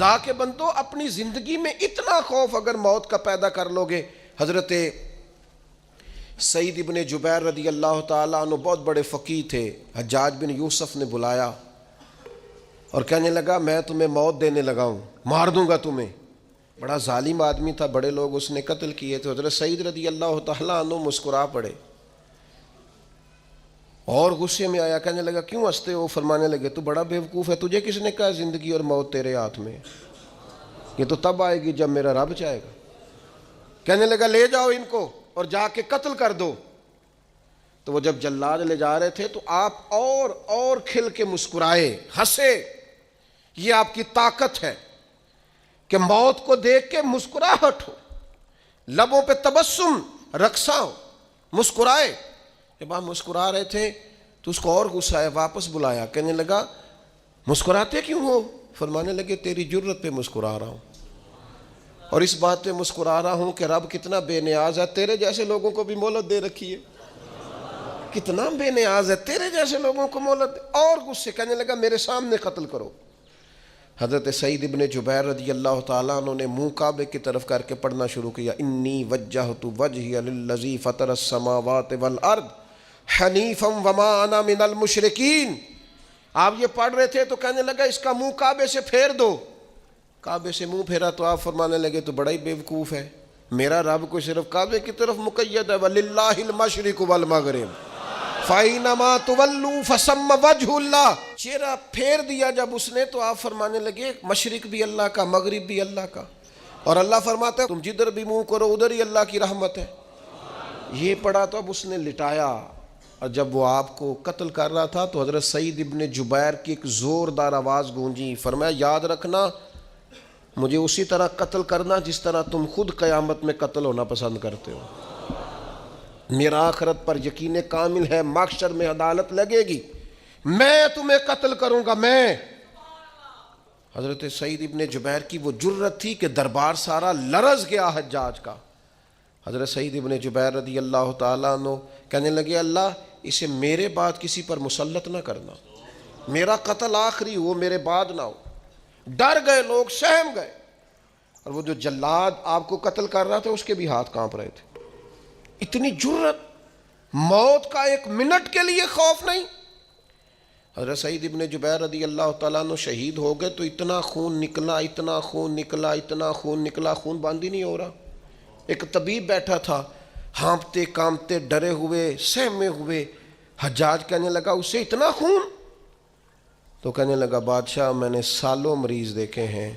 خدا کے بندو اپنی زندگی میں اتنا خوف اگر موت کا پیدا کر لو گے. حضرت سعید ابن جبیر رضی اللہ تعالیٰ عنہ بہت بڑے فقیہ تھے. حجاج بن یوسف نے بلایا اور کہنے لگا میں تمہیں موت دینے لگا ہوں, مار دوں گا تمہیں. بڑا ظالم آدمی تھا, بڑے لوگ اس نے قتل کیے تھے. حضرت سعید رضی اللہ تعالیٰ عنہ مسکرا پڑے اور غصے میں آیا, کہنے لگا کیوں ہنستے ہو؟ فرمانے لگے تو بڑا بیوقوف ہے, تجھے کس نے کہا زندگی اور موت تیرے ہاتھ میں ہے؟ یہ تو تب آئے گی جب میرا رب چاہے گا. کہنے لگا لے جاؤ ان کو اور جا کے قتل کر دو. تو وہ جب جلاد لے جا رہے تھے تو آپ اور کھل کے مسکرائے, ہنسے. یہ آپ کی طاقت ہے کہ موت کو دیکھ کے مسکراہٹ ہو, لبوں پہ تبسم رقصہ ہو, مسکرائے. جب آپ مسکرا رہے تھے تو اس کو اور غصہ آیا, واپس بلایا. کہنے لگا مسکراتے کیوں ہو؟ فرمانے لگے تیری جرت پہ مسکرا رہا ہوں اور اس بات پہ مسکرا رہا ہوں کہ رب کتنا بے نیاز ہے, تیرے جیسے لوگوں کو بھی مہلت دے رکھی ہے. کتنا بے نیاز ہے, تیرے جیسے لوگوں کو مہلت. اور غصے, کہنے لگا میرے سامنے قتل کرو. حضرت سعید ابن جبیر رضی اللہ تعالیٰ عنہ نے منہ کعبے کی طرف کر کے پڑھنا شروع کیا, انی وجہت وجہی للذی فطر السماوات والارض حنیفا وما انا من المشرکین. آپ یہ پڑھ رہے تھے تو کہنے لگا اس کا منہ کعبے سے پھیر دو. کعبے سے منہ پھیرا تو آپ فرمانے لگے تو بڑا ہی بیوقوف ہے, میرا رب کو صرف کعبے کی طرف مقید ہے, وَلِلَّهِ الْمَشْرِقُ وَالْمَغْرِبُ فَأَيْنَمَا تُوَلُّوا فَثَمَّ وَجْهُ اللَّهِ. چہرہ پھیر دیا جب اس نے تو آپ فرمانے لگے مشرق بھی اللہ کا, مغرب بھی اللہ کا, اور اللہ فرماتا ہے تم جدھر بھی منہ کرو ادھر ہی اللہ کی رحمت ہے. یہ پڑھا تو اب اس نے لٹایا, اور جب وہ آپ کو قتل کر رہا تھا تو حضرت سعید ابن جبیر کی ایک زوردار آواز گونجی. فرمایا یاد رکھنا مجھے اسی طرح قتل کرنا جس طرح تم خود قیامت میں قتل ہونا پسند کرتے ہو. میرا آخرت پر یقین کامل ہے, محشر میں عدالت لگے گی, میں تمہیں قتل کروں گا میں. حضرت سعید ابن جبیر کی وہ جرت تھی کہ دربار سارا لرز گیا حجاج کا. حضرت سعید ابن جبیر رضی اللہ تعالیٰ عنہ کہنے لگے اللہ اسے میرے بعد کسی پر مسلط نہ کرنا, میرا قتل آخری ہو, میرے بعد نہ ہو. ڈر گئے لوگ, سہم گئے. اور وہ جو جلاد آپ کو قتل کر رہا تھا اس کے بھی ہاتھ کانپ رہے تھے. اتنی جرت, موت کا ایک منٹ کے لیے خوف نہیں. حضرت سعید ابن جبیر رضی اللہ تعالیٰ عنہ شہید ہو گئے تو اتنا خون نکلا, اتنا خون نکلا, اتنا خون نکلا, خون بند ہی نہیں ہو رہا. ایک طبیب بیٹھا تھا, ہانپتے کانپتے ڈرے ہوئے سہمے ہوئے. حجاج کہنے لگا اس سے اتنا خون؟ تو کہنے لگا بادشاہ میں نے سالوں مریض دیکھے ہیں,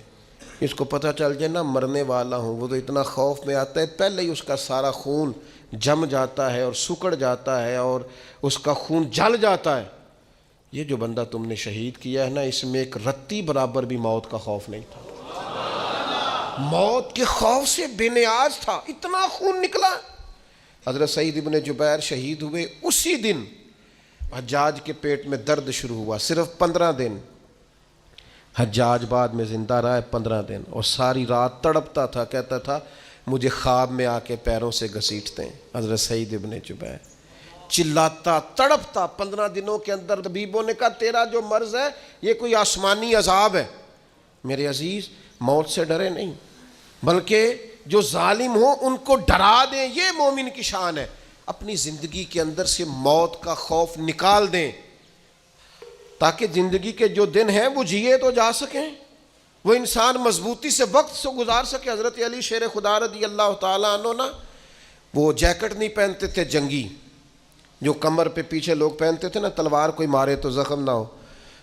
اس کو پتہ چل جائے نا مرنے والا ہوں وہ تو اتنا خوف میں آتا ہے پہلے ہی اس کا سارا خون جم جاتا ہے اور سکڑ جاتا ہے اور اس کا خون جل جاتا ہے. یہ جو بندہ تم نے شہید کیا ہے نا اس میں ایک رتی برابر بھی موت کا خوف نہیں تھا. موت کے خوف سے بے نیاز تھا, اتنا خون نکلا. حضرت سعید ابن جبیر شہید ہوئے اسی دن حجاج کے پیٹ میں درد شروع ہوا. صرف 15 دن حجاج بعد میں زندہ رہا ہے, 15 دن, اور ساری رات تڑپتا تھا, کہتا تھا مجھے خواب میں آ کے پیروں سے گھسیٹتے ہیں. حضرت سعید ابن جبیر چلاتا تڑپتا. 15 دنوں کے اندر طبیبوں نے کہا تیرا جو مرض ہے یہ کوئی آسمانی عذاب ہے. میرے عزیز موت سے ڈرے نہیں بلکہ جو ظالم ہوں ان کو ڈرا دیں, یہ مومن کی شان ہے. اپنی زندگی کے اندر سے موت کا خوف نکال دیں تاکہ زندگی کے جو دن ہیں وہ جیے تو جا سکیں, وہ انسان مضبوطی سے وقت سے گزار سکے. حضرت علی شیر خدا رضی اللہ تعالیٰ عنہ نا وہ جیکٹ نہیں پہنتے تھے جنگی, جو کمر پہ پیچھے لوگ پہنتے تھے نا, تلوار کوئی مارے تو زخم نہ ہو.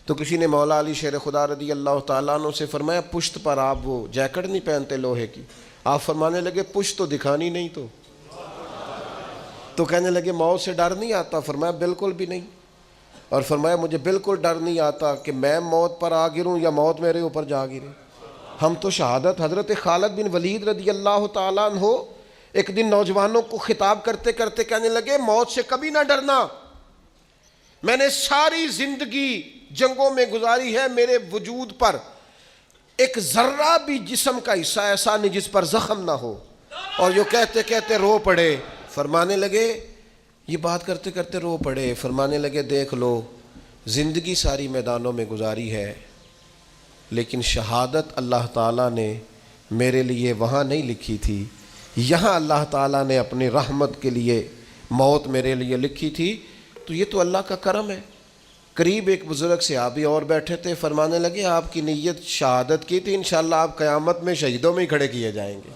تو کسی نے مولا علی شیر خدا رضی اللہ تعالیٰ عنہ سے فرمایا پشت پر آپ وہ جیکٹ نہیں پہنتے لوہے کی؟ آپ فرمانے لگے پشت تو دکھانی نہیں. تو کہنے لگے موت سے ڈر نہیں آتا؟ فرمایا بالکل بھی نہیں. اور فرمایا مجھے بالکل ڈر نہیں آتا کہ میں موت پر آ گروں یا موت میرے اوپر جا گرے. ہم تو شہادت. حضرت خالد بن ولید رضی اللہ تعالیٰ عنہ ایک دن نوجوانوں کو خطاب کرتے کرتے کہنے لگے موت سے کبھی نہ ڈرنا, میں نے ساری زندگی جنگوں میں گزاری ہے, میرے وجود پر ایک ذرہ بھی جسم کا حصہ ایسا نہیں جس پر زخم نہ ہو. اور جو کہتے کہتے رو پڑے. فرمانے لگے یہ بات کرتے کرتے رو پڑے. فرمانے لگے دیکھ لو زندگی ساری میدانوں میں گزاری ہے, لیکن شہادت اللہ تعالیٰ نے میرے لیے وہاں نہیں لکھی تھی، یہاں اللہ تعالیٰ نے اپنی رحمت کے لیے موت میرے لیے لکھی تھی۔ تو یہ تو اللہ کا کرم ہے۔ قریب ایک بزرگ صحابی اور بیٹھے تھے، فرمانے لگے آپ کی نیت شہادت کی تھی، انشاءاللہ آپ قیامت میں شہیدوں میں ہی کھڑے کیے جائیں گے۔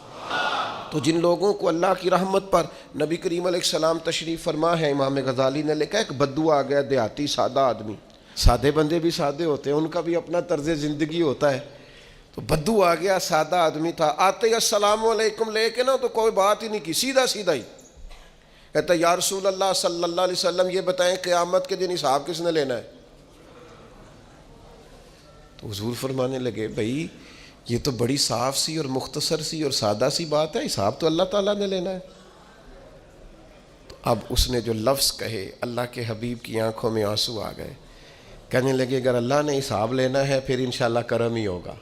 تو جن لوگوں کو اللہ کی رحمت پر نبی کریم علیہ السلام تشریف فرما ہے، امام غزالی نے لکھا ایک بدو آ گیا، دیہاتی سادہ آدمی، سادے بندے بھی سادے ہوتے ہیں، ان کا بھی اپنا طرز زندگی ہوتا ہے۔ تو بدو آ گیا، سادہ آدمی تھا، آتے ہی السلام علیکم لے کے نا تو کوئی بات ہی نہیں کی، سیدھا سیدھا ہی کہتا یا رسول اللہ صلی اللہ علیہ وسلم یہ بتائیں قیامت کے دن حساب کس نے لینا ہے؟ تو حضور فرمانے لگے بھائی یہ تو بڑی صاف سی اور مختصر سی اور سادہ سی بات ہے، حساب تو اللہ تعالیٰ نے لینا ہے۔ تو اب اس نے جو لفظ کہے اللہ کے حبیب کی آنکھوں میں آنسو آ گئے، کہنے لگے اگر اللہ نے حساب لینا ہے پھر انشاءاللہ کرم ہی ہوگا۔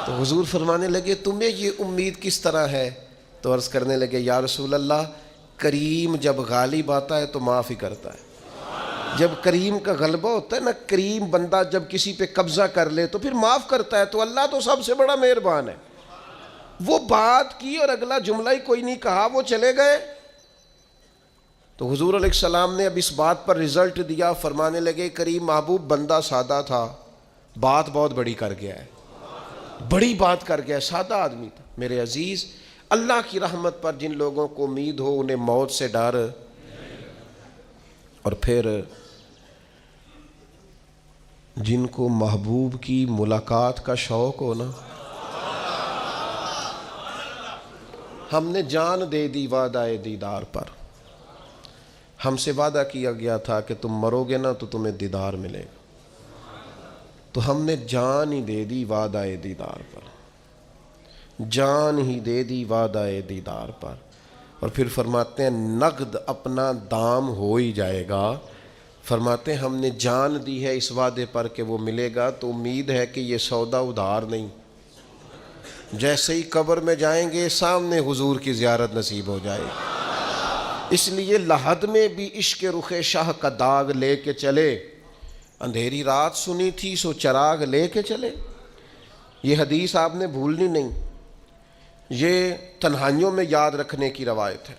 تو حضور فرمانے لگے تمہیں یہ امید کس طرح ہے؟ تو عرض کرنے لگے یا رسول اللہ کریم جب غالب آتا ہے تو معاف ہی کرتا ہے۔ جب کریم کا غلبہ ہوتا ہے نا، کریم بندہ جب کسی پہ قبضہ کر لے تو پھر معاف کرتا ہے، تو اللہ تو سب سے بڑا مہربان ہے۔ وہ بات کی اور اگلا جملہ ہی کوئی نہیں کہا، وہ چلے گئے۔ تو حضور علیہ السلام نے اب اس بات پر رزلٹ دیا، فرمانے لگے کریم محبوب بندہ سادہ تھا، بات بہت بڑی کر گیا ہے، بڑی بات کر گیا ہے، سادہ آدمی تھا۔ میرے عزیز، اللہ کی رحمت پر جن لوگوں کو امید ہو انہیں موت سے ڈر، اور پھر جن کو محبوب کی ملاقات کا شوق ہو نا، ہم نے جان دے دی وعدہ دیدار پر، ہم سے وعدہ کیا گیا تھا کہ تم مرو گے نا تو تمہیں دیدار ملے گا، تو ہم نے جان ہی دے دی وعدہ دیدار پر، جان ہی دے دی وعدہ دیدار پر۔ اور پھر فرماتے ہیں نقد اپنا دام ہو ہی جائے گا، فرماتے ہیں ہم نے جان دی ہے اس وعدے پر کہ وہ ملے گا، تو امید ہے کہ یہ سودا ادھار نہیں، جیسے ہی قبر میں جائیں گے سامنے حضور کی زیارت نصیب ہو جائے گی۔ اس لیے لحد میں بھی عشق رخ شاہ کا داغ لے کے چلے، اندھیری رات سنی تھی سو چراغ لے کے چلے۔ یہ حدیث آپ نے بھولنی نہیں، یہ تنہائیوں میں یاد رکھنے کی روایت ہے،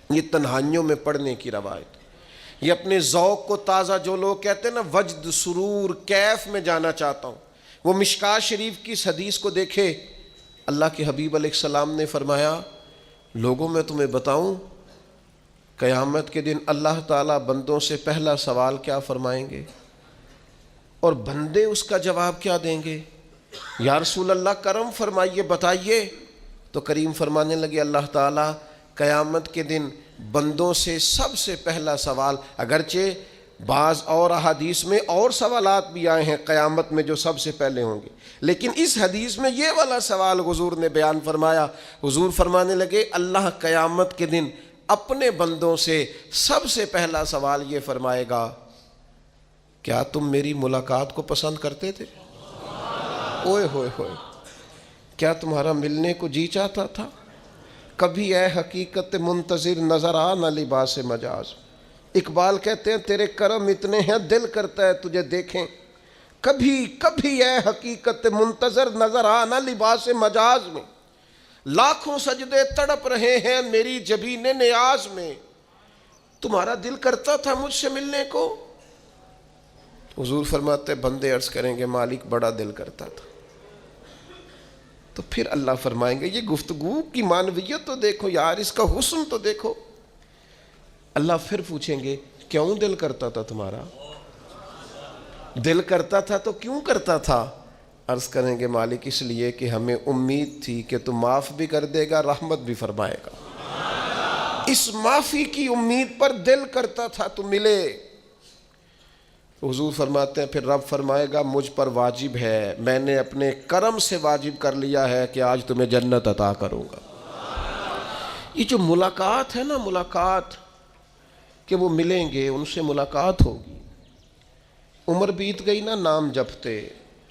یہ تنہائیوں میں پڑھنے کی روایت ہے۔ یہ اپنے ذوق کو تازہ، جو لوگ کہتے ہیں نا وجد سرور کیف میں جانا چاہتا ہوں، وہ مشکاۃ شریف کی اس حدیث کو دیکھے۔ اللہ کے حبیب علیہ السلام نے فرمایا لوگوں میں تمہیں بتاؤں قیامت کے دن اللہ تعالیٰ بندوں سے پہلا سوال کیا فرمائیں گے، اور بندے اس کا جواب کیا دیں گے؟ یا رسول اللہ کرم فرمائیے بتائیے۔ تو کریم فرمانے لگے اللہ تعالیٰ قیامت کے دن بندوں سے سب سے پہلا سوال، اگرچہ بعض اور احادیث میں اور سوالات بھی آئے ہیں قیامت میں جو سب سے پہلے ہوں گے، لیکن اس حدیث میں یہ والا سوال حضور نے بیان فرمایا۔ حضور فرمانے لگے اللہ قیامت کے دن اپنے بندوں سے سب سے پہلا سوال یہ فرمائے گا کیا تم میری ملاقات کو پسند کرتے تھے؟ اوئے ہوئے ہوئے، کیا تمہارا ملنے کو جی چاہتا تھا؟ کبھی اے حقیقت منتظر نظر آ نہ لباس مجاز۔ اقبال کہتے ہیں تیرے کرم اتنے ہیں دل کرتا ہے تجھے دیکھیں، کبھی کبھی اے حقیقت منتظر نظر آ نہ لباس مجاز میں، لاکھوں سجدے تڑپ رہے ہیں میری جبین نیاز میں، تمہارا دل کرتا تھا مجھ سے ملنے کو؟ حضور فرماتے بندے عرض کریں گے مالک بڑا دل کرتا تھا۔ تو پھر اللہ فرمائیں گے یہ گفتگو کی معنویت تو دیکھو یار، اس کا حسن تو دیکھو۔ اللہ پھر پوچھیں گے کیوں دل کرتا تھا تمہارا؟ دل کرتا تھا تو کیوں کرتا تھا؟ عرض کریں گے مالک اس لیے کہ ہمیں امید تھی کہ تو معاف بھی کر دے گا، رحمت بھی فرمائے گا، اس معافی کی امید پر دل کرتا تھا تو ملے۔ حضور فرماتے ہیں پھر رب فرمائے گا مجھ پر واجب ہے، میں نے اپنے کرم سے واجب کر لیا ہے کہ آج تمہیں جنت عطا کروں گا۔ یہ جو ملاقات ہے نا، ملاقات کہ وہ ملیں گے، ان سے ملاقات ہوگی۔ عمر بیت گئی نا نام جپتے،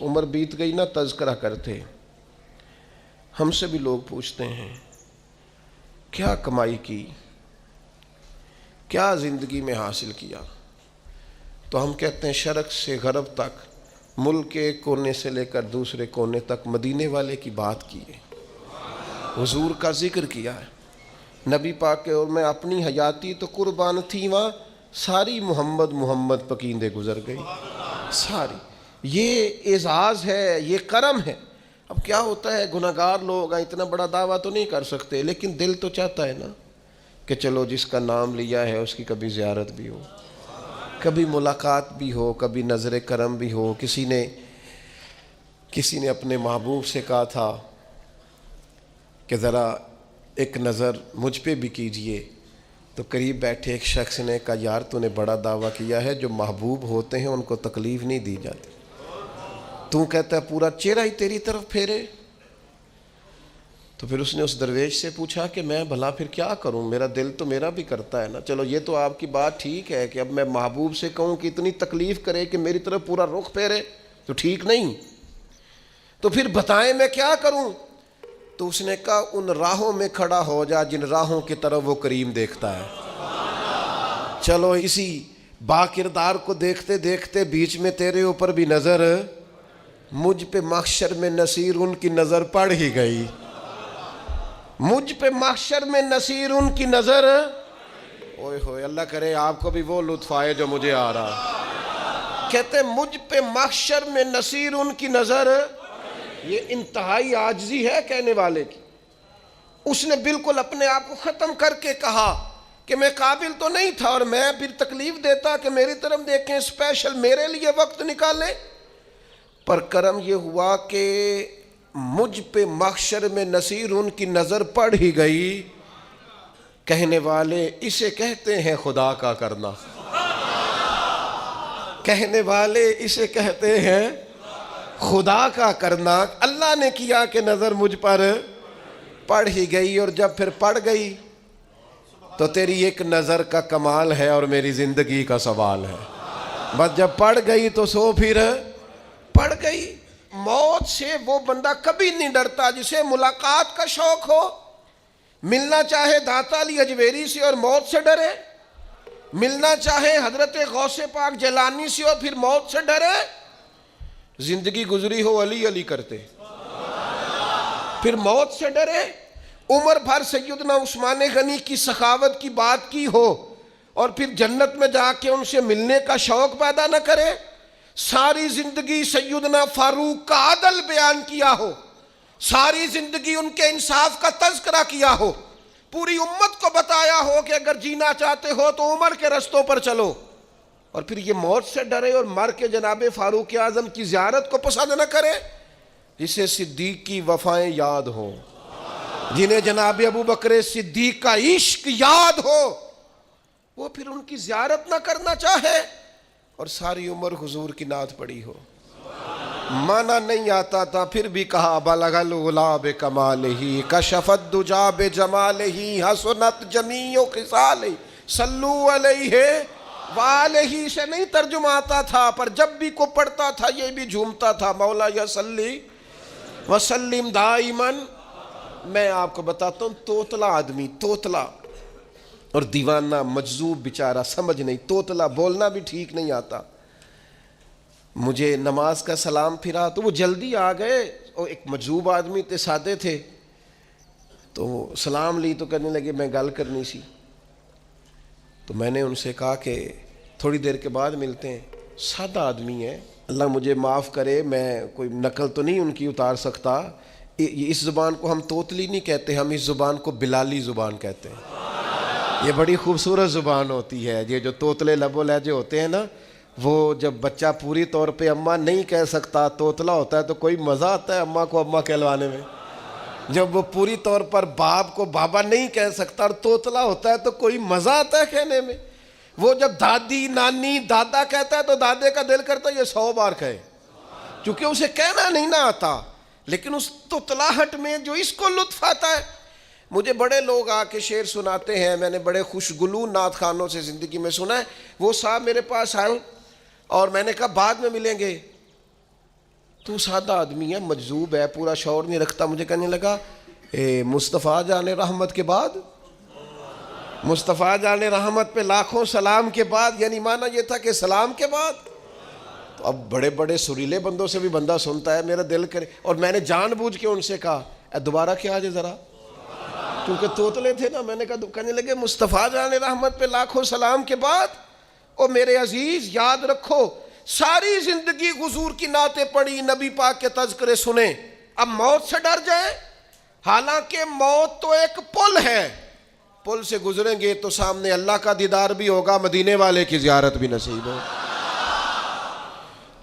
عمر بیت گئی نا تذکرہ کرتے۔ ہم سے بھی لوگ پوچھتے ہیں کیا کمائی کی، کیا زندگی میں حاصل کیا؟ تو ہم کہتے ہیں شرق سے غرب تک ملک کے ایک کونے سے لے کر دوسرے کونے تک مدینے والے کی بات کی ہے، حضور کا ذکر کیا ہے۔ نبی پاک کے اور میں اپنی حیاتی تو قربان تھی، وہاں ساری محمد محمد پکیندے گزر گئی ساری۔ یہ اعزاز ہے، یہ کرم ہے۔ اب کیا ہوتا ہے، گناہگار لوگ اتنا بڑا دعویٰ تو نہیں کر سکتے، لیکن دل تو چاہتا ہے نا کہ چلو جس کا نام لیا ہے اس کی کبھی زیارت بھی ہو، کبھی ملاقات بھی ہو، کبھی نظر کرم بھی ہو۔ کسی نے اپنے محبوب سے کہا تھا کہ ذرا ایک نظر مجھ پہ بھی کیجئے، تو قریب بیٹھے ایک شخص نے کہا یار تو نے بڑا دعویٰ کیا ہے، جو محبوب ہوتے ہیں ان کو تکلیف نہیں دی جاتی، تو کہتا ہے پورا چہرہ ہی تیری طرف پھیرے۔ تو پھر اس نے اس درویش سے پوچھا کہ میں بھلا پھر کیا کروں، میرا دل تو میرا بھی کرتا ہے نا، چلو یہ تو آپ کی بات ٹھیک ہے کہ اب میں محبوب سے کہوں کہ اتنی تکلیف کرے کہ میری طرف پورا رخ پھیرے تو ٹھیک نہیں، تو پھر بتائیں میں کیا کروں؟ تو اس نے کہا ان راہوں میں کھڑا ہو جا جن راہوں کی طرف وہ کریم دیکھتا ہے۔ چلو اسی با کردار کو دیکھتے دیکھتے بیچ میں تیرے اوپر بھی نظر، مجھ پہ محشر میں نصیر ان کی نظر پڑ ہی گئی، مجھ پہ محشر میں نصیر ان کی نظر، اوئے ہوئے اللہ کرے آپ کو بھی وہ لطف آئے جو مجھے آ رہا۔ کہتے مجھ پہ محشر میں نصیر ان کی نظر، یہ انتہائی عاجزی ہے کہنے والے کی۔ اس نے بالکل اپنے آپ کو ختم کر کے کہا کہ میں قابل تو نہیں تھا، اور میں پھر تکلیف دیتا کہ میری طرف دیکھیں، اسپیشل میرے لیے وقت نکالیں، پر کرم یہ ہوا کہ مجھ پہ محشر میں نصیر ان کی نظر پڑ ہی گئی۔ کہنے والے اسے کہتے ہیں خدا کا کرنا، کہنے والے اسے کہتے ہیں خدا کا کرنا۔ اللہ نے کیا کہ نظر مجھ پر پڑ ہی گئی، اور جب پھر پڑ گئی تو تیری ایک نظر کا کمال ہے اور میری زندگی کا سوال ہے۔ بس جب پڑ گئی تو سو پھر پڑ گئی۔ موت سے وہ بندہ کبھی نہیں ڈرتا جسے ملاقات کا شوق ہو، ملنا چاہے داتا علی اجویری سے اور موت سے ڈرے، ملنا چاہے حضرت غوث پاک جیلانی سے اور پھر موت سے ڈرے، زندگی گزری ہو علی علی کرتے پھر موت سے ڈرے، عمر بھر سیدنا عثمان غنی کی سخاوت کی بات کی ہو اور پھر جنت میں جا کے ان سے ملنے کا شوق پیدا نہ کرے، ساری زندگی سیدنا فاروق کا عدل بیان کیا ہو، ساری زندگی ان کے انصاف کا تذکرہ کیا ہو، پوری امت کو بتایا ہو کہ اگر جینا چاہتے ہو تو عمر کے رستوں پر چلو، اور پھر یہ موت سے ڈرے اور مر کے جناب فاروق اعظم کی زیارت کو پسند نہ کرے۔ جسے صدیق کی وفائیں یاد ہو، جنہیں جناب ابو بکر صدیق کا عشق یاد ہو، وہ پھر ان کی زیارت نہ کرنا چاہے اور ساری عمر حضور کی نعت پڑھی ہو۔ مانا نہیں آتا تھا پھر بھی کہا بلغ العلا بکمالہ کشف الدجا بجمالہ حسنت جمیع خصالہ صلو علیہ والہ سے نہیں ترجمہ آتا تھا، پر جب بھی کو پڑھتا تھا یہ بھی جھومتا تھا، مولا یا صلی وسلم دائماً۔ میں آپ کو بتاتا ہوں، توتلا آدمی، توتلا اور دیوانہ مجذوب بیچارہ، سمجھ نہیں، توتلا بولنا بھی ٹھیک نہیں آتا۔ مجھے نماز کا سلام پھرا تو وہ جلدی آ گئے، اور ایک مجذوب آدمی تھے، سادے تھے، تو سلام لی تو کہنے لگے میں گل کرنی سی، تو میں نے ان سے کہا کہ تھوڑی دیر کے بعد ملتے ہیں۔ سادہ آدمی ہے، اللہ مجھے معاف کرے، میں کوئی نقل تو نہیں ان کی اتار سکتا، اس زبان کو ہم توتلی نہیں کہتے، ہم اس زبان کو بلالی زبان کہتے ہیں۔ یہ بڑی خوبصورت زبان ہوتی ہے، یہ جو توتلے لب و لہجے ہوتے ہیں نا، وہ جب بچہ پوری طور پہ اماں نہیں کہہ سکتا، توتلا ہوتا ہے تو کوئی مزہ آتا ہے اماں کو اماں کہلوانے میں۔ جب وہ پوری طور پر باپ کو بابا نہیں کہہ سکتا اور توتلا ہوتا ہے تو کوئی مزہ آتا ہے کہنے میں۔ وہ جب دادی نانی دادا کہتا ہے تو دادے کا دل کرتا ہے یہ 100 بار کہے، کیونکہ اسے کہنا نہیں نہ آتا، لیکن اس توتلاہٹ میں جو اس کو لطف آتا ہے۔ مجھے بڑے لوگ آ کے شعر سناتے ہیں، میں نے بڑے خوشگلو نعت خوانوں سے زندگی میں سنا ہے، وہ صاحب میرے پاس آئے اور میں نے کہا بعد میں ملیں گے، تو سادہ آدمی ہے، مجذوب ہے، پورا شعور نہیں رکھتا، مجھے کہنے لگا مصطفیٰ جان رحمت کے بعد، مصطفیٰ جان رحمت پہ لاکھوں سلام کے بعد، یعنی معنی یہ تھا کہ سلام کے بعد، تو اب بڑے بڑے سریلے بندوں سے بھی بندہ سنتا ہے، میرا دل کرے، اور میں نے جان بوجھ کے ان سے کہا اے دوبارہ کیا آجے ذرا، کیونکہ توتلے تھے نا. میں نے کہا، کہنے لگے مصطفیٰ جان رحمت پہ لاکھوں سلام کے بعد، او میرے عزیز یاد رکھو ساری زندگی حضور کی نعتیں پڑھی، نبی پاک کے تذکرے سنے، اب موت سے ڈر جائیں؟ حالانکہ موت تو ایک پل ہے، پل سے گزریں گے تو سامنے اللہ کا دیدار بھی ہوگا، مدینے والے کی زیارت بھی نصیب ہو.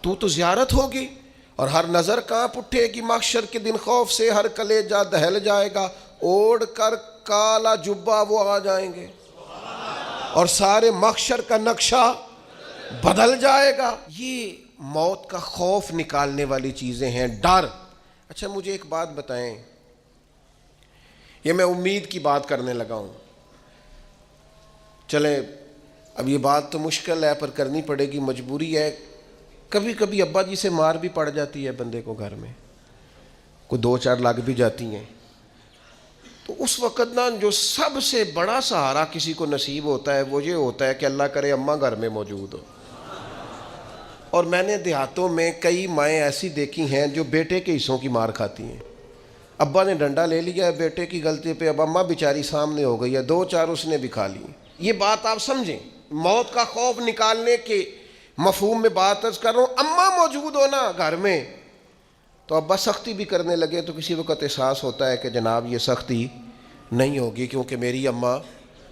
تو زیارت ہوگی، اور ہر نظر کانپ اٹھے گی محشر کے دن خوف سے، ہر کلیجہ دہل جائے گا، اوڑھ کر کالا جبہ وہ آ جائیں گے، اور سارے محشر کا نقشہ بدل جائے گا. یہ موت کا خوف نکالنے والی چیزیں ہیں، ڈر. اچھا مجھے ایک بات بتائیں، یہ میں امید کی بات کرنے لگا ہوں، چلیں اب یہ بات تو مشکل ہے پر کرنی پڑے گی، مجبوری ہے. کبھی کبھی ابا جی سے مار بھی پڑ جاتی ہے بندے کو، گھر میں کوئی 2-4 لگ بھی جاتی ہیں، تو اس وقت نا جو سب سے بڑا سہارا کسی کو نصیب ہوتا ہے وہ یہ ہوتا ہے کہ اللہ کرے اماں گھر میں موجود ہو. اور میں نے دیہاتوں میں کئی مائیں ایسی دیکھی ہیں جو بیٹے کے حصوں کی مار کھاتی ہیں. ابا نے ڈنڈا لے لیا ہے بیٹے کی غلطی پہ، اب اماں بیچاری سامنے ہو گئی ہے، 2-4 اس نے بھی کھا لی. یہ بات آپ سمجھیں، موت کا خوف نکالنے کے مفہوم میں بات عرض کر رہا ہوں. اماں موجود ہونا گھر میں تو ابا سختی بھی کرنے لگے تو کسی وقت احساس ہوتا ہے کہ جناب یہ سختی نہیں ہوگی کیونکہ میری اماں،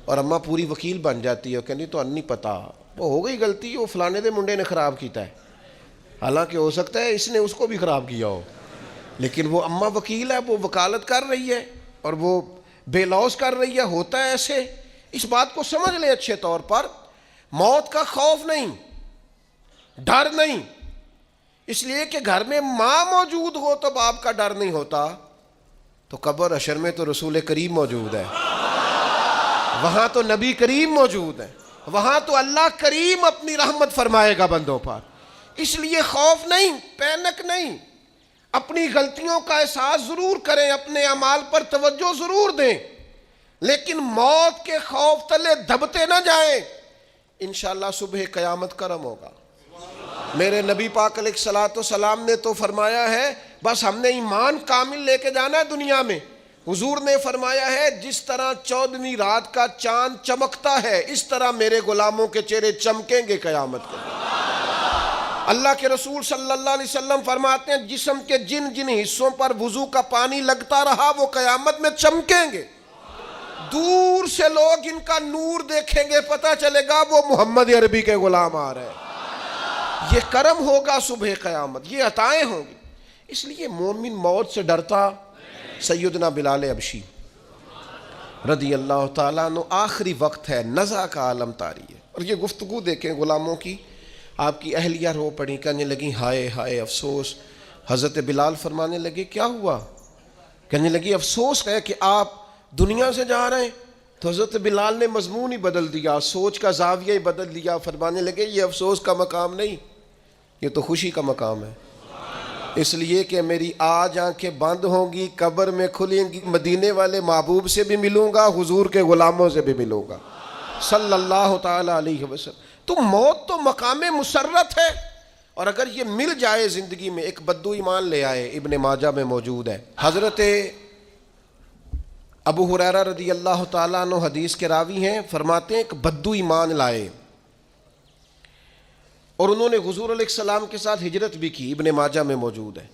اور اماں پوری وکیل بن جاتی ہے، کہنی تو نہیں پتا وہ ہو گئی غلطی، وہ فلانے دے منڈے نے خراب کیتا ہے، حالانکہ ہو سکتا ہے اس نے اس کو بھی خراب کیا ہو، لیکن وہ اماں وکیل ہے، وہ وکالت کر رہی ہے اور وہ بے لوث کر رہی ہے. ہوتا ہے ایسے. اس بات کو سمجھ لیں اچھے طور پر، موت کا خوف نہیں، ڈر نہیں، اس لیے کہ گھر میں ماں موجود ہو تو باپ کا ڈر نہیں ہوتا. تو قبر حشر میں تو رسول کریم موجود ہے، وہاں تو نبی کریم موجود ہے، وہاں تو اللہ کریم اپنی رحمت فرمائے گا بندوں پر. اس لیے خوف نہیں، پینک نہیں، اپنی غلطیوں کا احساس ضرور کریں، اپنے اعمال پر توجہ ضرور دیں، لیکن موت کے خوف تلے دبتے نہ جائیں. انشاءاللہ صبح قیامت کرم ہوگا. میرے نبی پاک علیہ الصلوۃ والسلام نے تو فرمایا ہے بس ہم نے ایمان کامل لے کے جانا ہے دنیا میں. حضور نے فرمایا ہے جس طرح 14ویں رات کا چاند چمکتا ہے اس طرح میرے غلاموں کے چہرے چمکیں گے قیامت کے. اللہ کے رسول صلی اللہ علیہ وسلم فرماتے ہیں جسم کے جن جن حصوں پر وضو کا پانی لگتا رہا وہ قیامت میں چمکیں گے. دور سے لوگ ان کا نور دیکھیں گے، پتہ چلے گا وہ محمد عربی کے غلام آ رہے ہیں. یہ کرم ہوگا صبح قیامت، یہ عطائیں ہوں گی. اس لیے مومن موت سے ڈرتا. سیدنا بلال حبشی رضی اللہ تعالیٰ عنہ، آخری وقت ہے، نزع کا عالم طاری ہے، اور یہ گفتگو دیکھیں غلاموں کی. آپ کی اہلیہ رو پڑی، کہنے لگی ہائے ہائے افسوس. حضرت بلال فرمانے لگے کیا ہوا؟ کہنے لگی افسوس ہے کہ آپ دنیا سے جا رہے ہیں. تو حضرت بلال نے مضمون ہی بدل دیا، سوچ کا زاویہ ہی بدل دیا. فرمانے لگے یہ افسوس کا مقام نہیں، یہ تو خوشی کا مقام ہے. اس لیے کہ میری آج آنکھیں بند ہوں گی، قبر میں کھلیں گی، مدینے والے محبوب سے بھی ملوں گا، حضور کے غلاموں سے بھی ملوں گا صلی اللہ تعالی علیہ وسلم. تو موت تو مقام مسرت ہے، اور اگر یہ مل جائے زندگی میں. ایک بدو ایمان لے آئے، ابن ماجہ میں موجود ہے. حضرت ابو ہریرہ رضی اللہ تعالیٰ عنہ حدیث کے راوی ہیں، فرماتے ہیں ایک بدو ایمان لائے اور انہوں نے حضور علیہ السلام کے ساتھ ہجرت بھی کی. ابن ماجہ میں موجود ہے.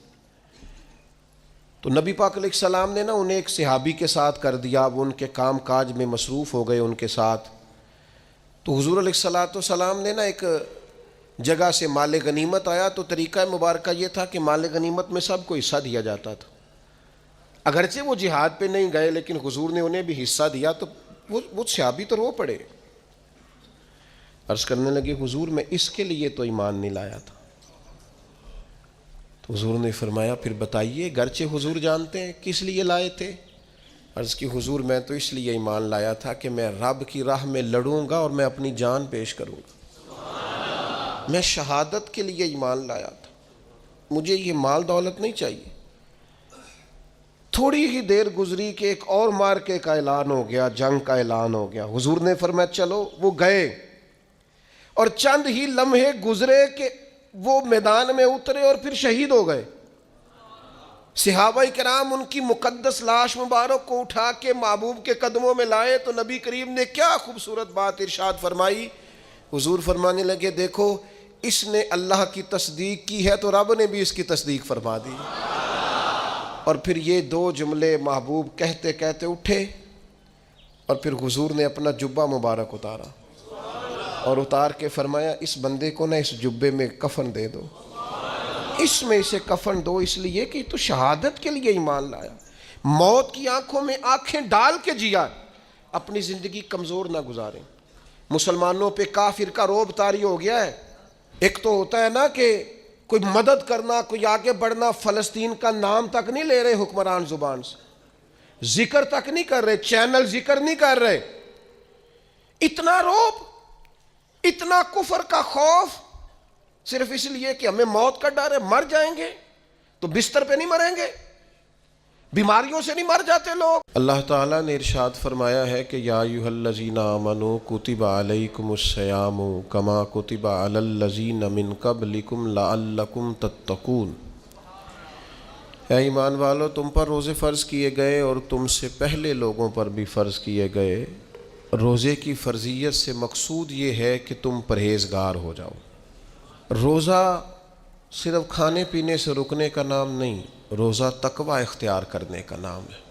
تو نبی پاک علیہ السلام نے نا انہیں ایک صحابی کے ساتھ کر دیا، وہ ان کے کام کاج میں مصروف ہو گئے ان کے ساتھ. تو حضور علیہ السلام نے نا ایک جگہ سے مال غنیمت آیا، تو طریقہ مبارکہ یہ تھا کہ مال غنیمت میں سب کو حصہ دیا جاتا تھا. اگرچہ وہ جہاد پہ نہیں گئے لیکن حضور نے انہیں بھی حصہ دیا. تو وہ صحابی تو رو پڑے، عرض کرنے لگے حضور میں اس کے لیے تو ایمان نہیں لایا تھا. تو حضور نے فرمایا پھر بتائیے. گرچہ حضور جانتے ہیں کس لیے لائے تھے. عرض کی حضور میں تو اس لیے ایمان لایا تھا کہ میں رب کی راہ میں لڑوں گا اور میں اپنی جان پیش کروں گا. میں شہادت کے لیے ایمان لایا تھا، مجھے یہ مال دولت نہیں چاہیے. تھوڑی ہی دیر گزری کہ ایک اور مارکے کا اعلان ہو گیا، جنگ کا اعلان ہو گیا. حضور نے فرمایا چلو. وہ گئے اور چند ہی لمحے گزرے کہ وہ میدان میں اترے اور پھر شہید ہو گئے۔ صحابہ کرام ان کی مقدس لاش مبارک کو اٹھا کے محبوب کے قدموں میں لائے تو نبی کریم نے کیا خوبصورت بات ارشاد فرمائی۔ حضور فرمانے لگے دیکھو اس نے اللہ کی تصدیق کی ہے تو رب نے بھی اس کی تصدیق فرما دی۔ اور پھر یہ دو جملے محبوب کہتے کہتے اٹھے اور پھر حضور نے اپنا جبہ مبارک اتارا اور اتار کے فرمایا اس بندے کو نہ اس جبے میں کفن دے دو، اس میں اسے کفن دو، اس لیے کہ تو شہادت کے لیے ایمان لایا، موت کی آنکھوں میں آنکھیں ڈال کے جیا، اپنی زندگی کمزور نہ گزاریں۔ مسلمانوں پہ کافر کا رعب طاری ہو گیا ہے۔ ایک تو ہوتا ہے نا کہ کوئی مدد کرنا، کوئی آگے بڑھنا، فلسطین کا نام تک نہیں لے رہے حکمران زبان سے، ذکر تک نہیں کر رہے، چینل ذکر نہیں کر رہے۔ اتنا رعب، اتنا کفر کا خوف، صرف اس لیے کہ ہمیں موت کا ڈر ہے، مر جائیں گے تو بستر پہ نہیں مریں گے، بیماریوں سے نہیں مر جاتے لوگ۔ اللہ تعالیٰ نے ارشاد فرمایا ہے کہ یا ایھا الذین آمنوا کتب علیکم الصیام کما کتب علی الذین من قبلکم لعلکم تتقون۔ اے ایمان والو تم پر روزے فرض کیے گئے اور تم سے پہلے لوگوں پر بھی فرض کیے گئے۔ روزے کی فرضیت سے مقصود یہ ہے کہ تم پرہیزگار ہو جاؤ۔ روزہ صرف کھانے پینے سے رکنے کا نام نہیں، روزہ تقوی اختیار کرنے کا نام ہے۔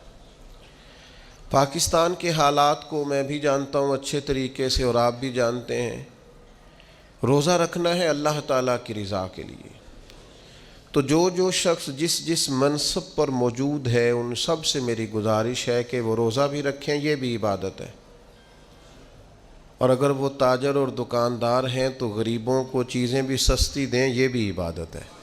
پاکستان کے حالات کو میں بھی جانتا ہوں اچھے طریقے سے اور آپ بھی جانتے ہیں۔ روزہ رکھنا ہے اللہ تعالیٰ کی رضا کے لیے، تو جو شخص جس منصب پر موجود ہے ان سب سے میری گزارش ہے کہ وہ روزہ بھی رکھیں، یہ بھی عبادت ہے۔ اور اگر وہ تاجر اور دکاندار ہیں تو غریبوں کو چیزیں بھی سستی دیں، یہ بھی عبادت ہے۔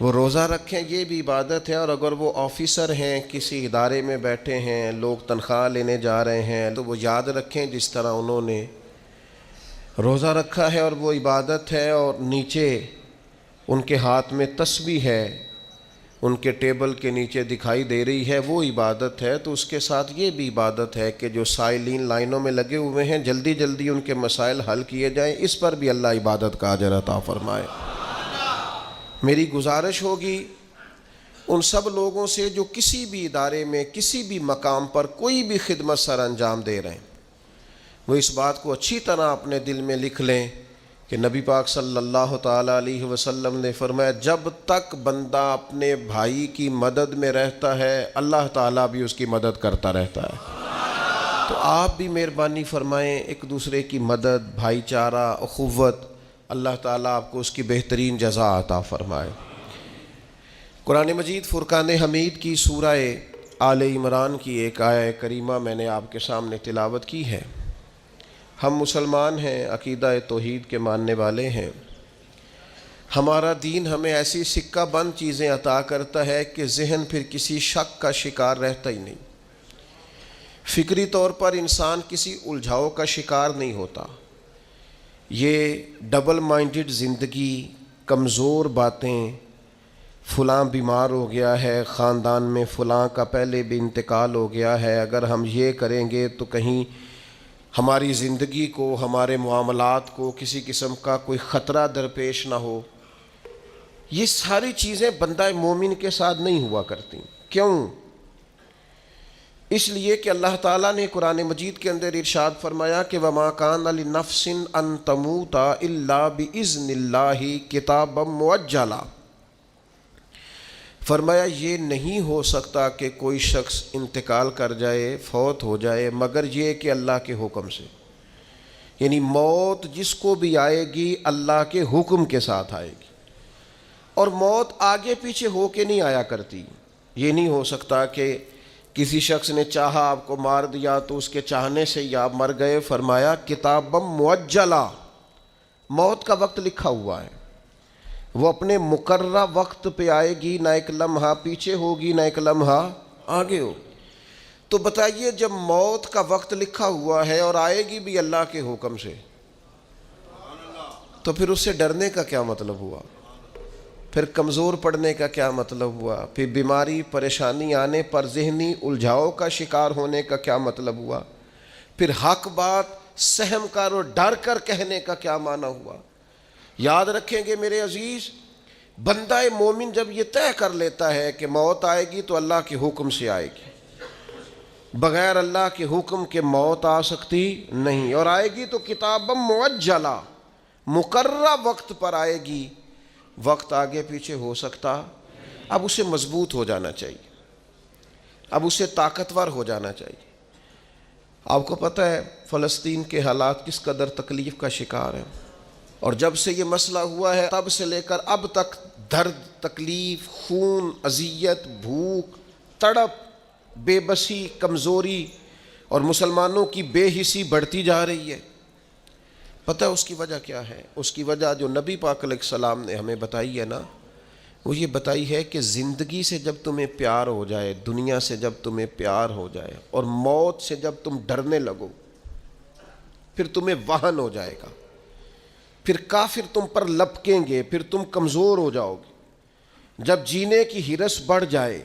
وہ روزہ رکھیں، یہ بھی عبادت ہے۔ اور اگر وہ آفیسر ہیں، کسی ادارے میں بیٹھے ہیں، لوگ تنخواہ لینے جا رہے ہیں، تو وہ یاد رکھیں جس طرح انہوں نے روزہ رکھا ہے اور وہ عبادت ہے۔ اور نیچے ان کے ہاتھ میں تسبیح ہے، ان کے ٹیبل کے نیچے دکھائی دے رہی ہے، وہ عبادت ہے۔ تو اس کے ساتھ یہ بھی عبادت ہے کہ جو سائلین لائنوں میں لگے ہوئے ہیں جلدی جلدی ان کے مسائل حل کیے جائیں، اس پر بھی اللہ عبادت کا اجر عطا فرمائے۔ میری گزارش ہوگی ان سب لوگوں سے جو کسی بھی ادارے میں کسی بھی مقام پر کوئی بھی خدمت سر انجام دے رہے ہیں، وہ اس بات کو اچھی طرح اپنے دل میں لکھ لیں کہ نبی پاک صلی اللہ تعالیٰ علیہ وسلم نے فرمایا جب تک بندہ اپنے بھائی کی مدد میں رہتا ہے اللہ تعالیٰ بھی اس کی مدد کرتا رہتا ہے۔ تو آپ بھی مہربانی فرمائیں، ایک دوسرے کی مدد، بھائی چارہ، اخوت، اللہ تعالیٰ آپ کو اس کی بہترین جزا عطا فرمائے۔ قرآن مجید فرقان حمید کی سورہ آل عمران کی ایک آیہ کریمہ میں نے آپ کے سامنے تلاوت کی ہے۔ ہم مسلمان ہیں، عقیدہ توحید کے ماننے والے ہیں۔ ہمارا دین ہمیں ایسی سکہ بند چیزیں عطا کرتا ہے کہ ذہن پھر کسی شک کا شکار رہتا ہی نہیں، فکری طور پر انسان کسی الجھاؤ کا شکار نہیں ہوتا۔ یہ ڈبل مائنڈڈ زندگی، کمزور باتیں، فلاں بیمار ہو گیا ہے، خاندان میں فلاں کا پہلے بھی انتقال ہو گیا ہے، اگر ہم یہ کریں گے تو کہیں ہماری زندگی کو، ہمارے معاملات کو کسی قسم کا کوئی خطرہ درپیش نہ ہو، یہ ساری چیزیں بندہ مومن کے ساتھ نہیں ہوا کرتی۔ کیوں؟ اس لیے کہ اللہ تعالیٰ نے قرآن مجید کے اندر ارشاد فرمایا کہ وَمَا كَانَ لِنَفْسٍ أَن تَمُوتَ إِلَّا بِإِذْنِ اللَّهِ كِتَابًا مُؤَجَّلًا، فرمایا یہ نہیں ہو سکتا کہ کوئی شخص انتقال کر جائے، فوت ہو جائے، مگر یہ کہ اللہ کے حکم سے۔ یعنی موت جس کو بھی آئے گی اللہ کے حکم کے ساتھ آئے گی، اور موت آگے پیچھے ہو کے نہیں آیا کرتی۔ یہ نہیں ہو سکتا کہ کسی شخص نے چاہا آپ کو مار دیا تو اس کے چاہنے سے ہی آپ مر گئے۔ فرمایا کتابًا مؤجلا، موت کا وقت لکھا ہوا ہے، وہ اپنے مقررہ وقت پہ آئے گی، نہ ایک لمحہ پیچھے ہوگی نہ ایک لمحہ آگے ہوگی۔ تو بتائیے جب موت کا وقت لکھا ہوا ہے اور آئے گی بھی اللہ کے حکم سے، تو پھر اس سے ڈرنے کا کیا مطلب ہوا؟ پھر کمزور پڑنے کا کیا مطلب ہوا؟ پھر بیماری پریشانی آنے پر ذہنی الجھاؤ کا شکار ہونے کا کیا مطلب ہوا؟ پھر حق بات سہم کر اور ڈر کر کہنے کا کیا معنی ہوا؟ یاد رکھیں گے میرے عزیز، بندہ مومن جب یہ طے کر لیتا ہے کہ موت آئے گی تو اللہ کے حکم سے آئے گی، بغیر اللہ کے حکم کے موت آ سکتی نہیں، اور آئے گی تو کتابم معجلہ، مقررہ وقت پر آئے گی، وقت آگے پیچھے ہو سکتا۔ اب اسے مضبوط ہو جانا چاہیے، اب اسے طاقتور ہو جانا چاہیے۔ آپ کو پتہ ہے فلسطین کے حالات کس قدر تکلیف کا شکار ہیں، اور جب سے یہ مسئلہ ہوا ہے تب سے لے کر اب تک درد، تکلیف، خون، اذیت، بھوک، تڑپ، بے بسی، کمزوری اور مسلمانوں کی بے حسی بڑھتی جا رہی ہے۔ پتہ ہے اس کی وجہ کیا ہے؟ اس کی وجہ جو نبی پاک علیہ السلام نے ہمیں بتائی ہے نا، وہ یہ بتائی ہے کہ زندگی سے جب تمہیں پیار ہو جائے، دنیا سے جب تمہیں پیار ہو جائے، اور موت سے جب تم ڈرنے لگو، پھر تمہیں وہن ہو جائے گا، پھر کافر تم پر لپکیں گے، پھر تم کمزور ہو جاؤ گے۔ جب جینے کی ہرس بڑھ جائے،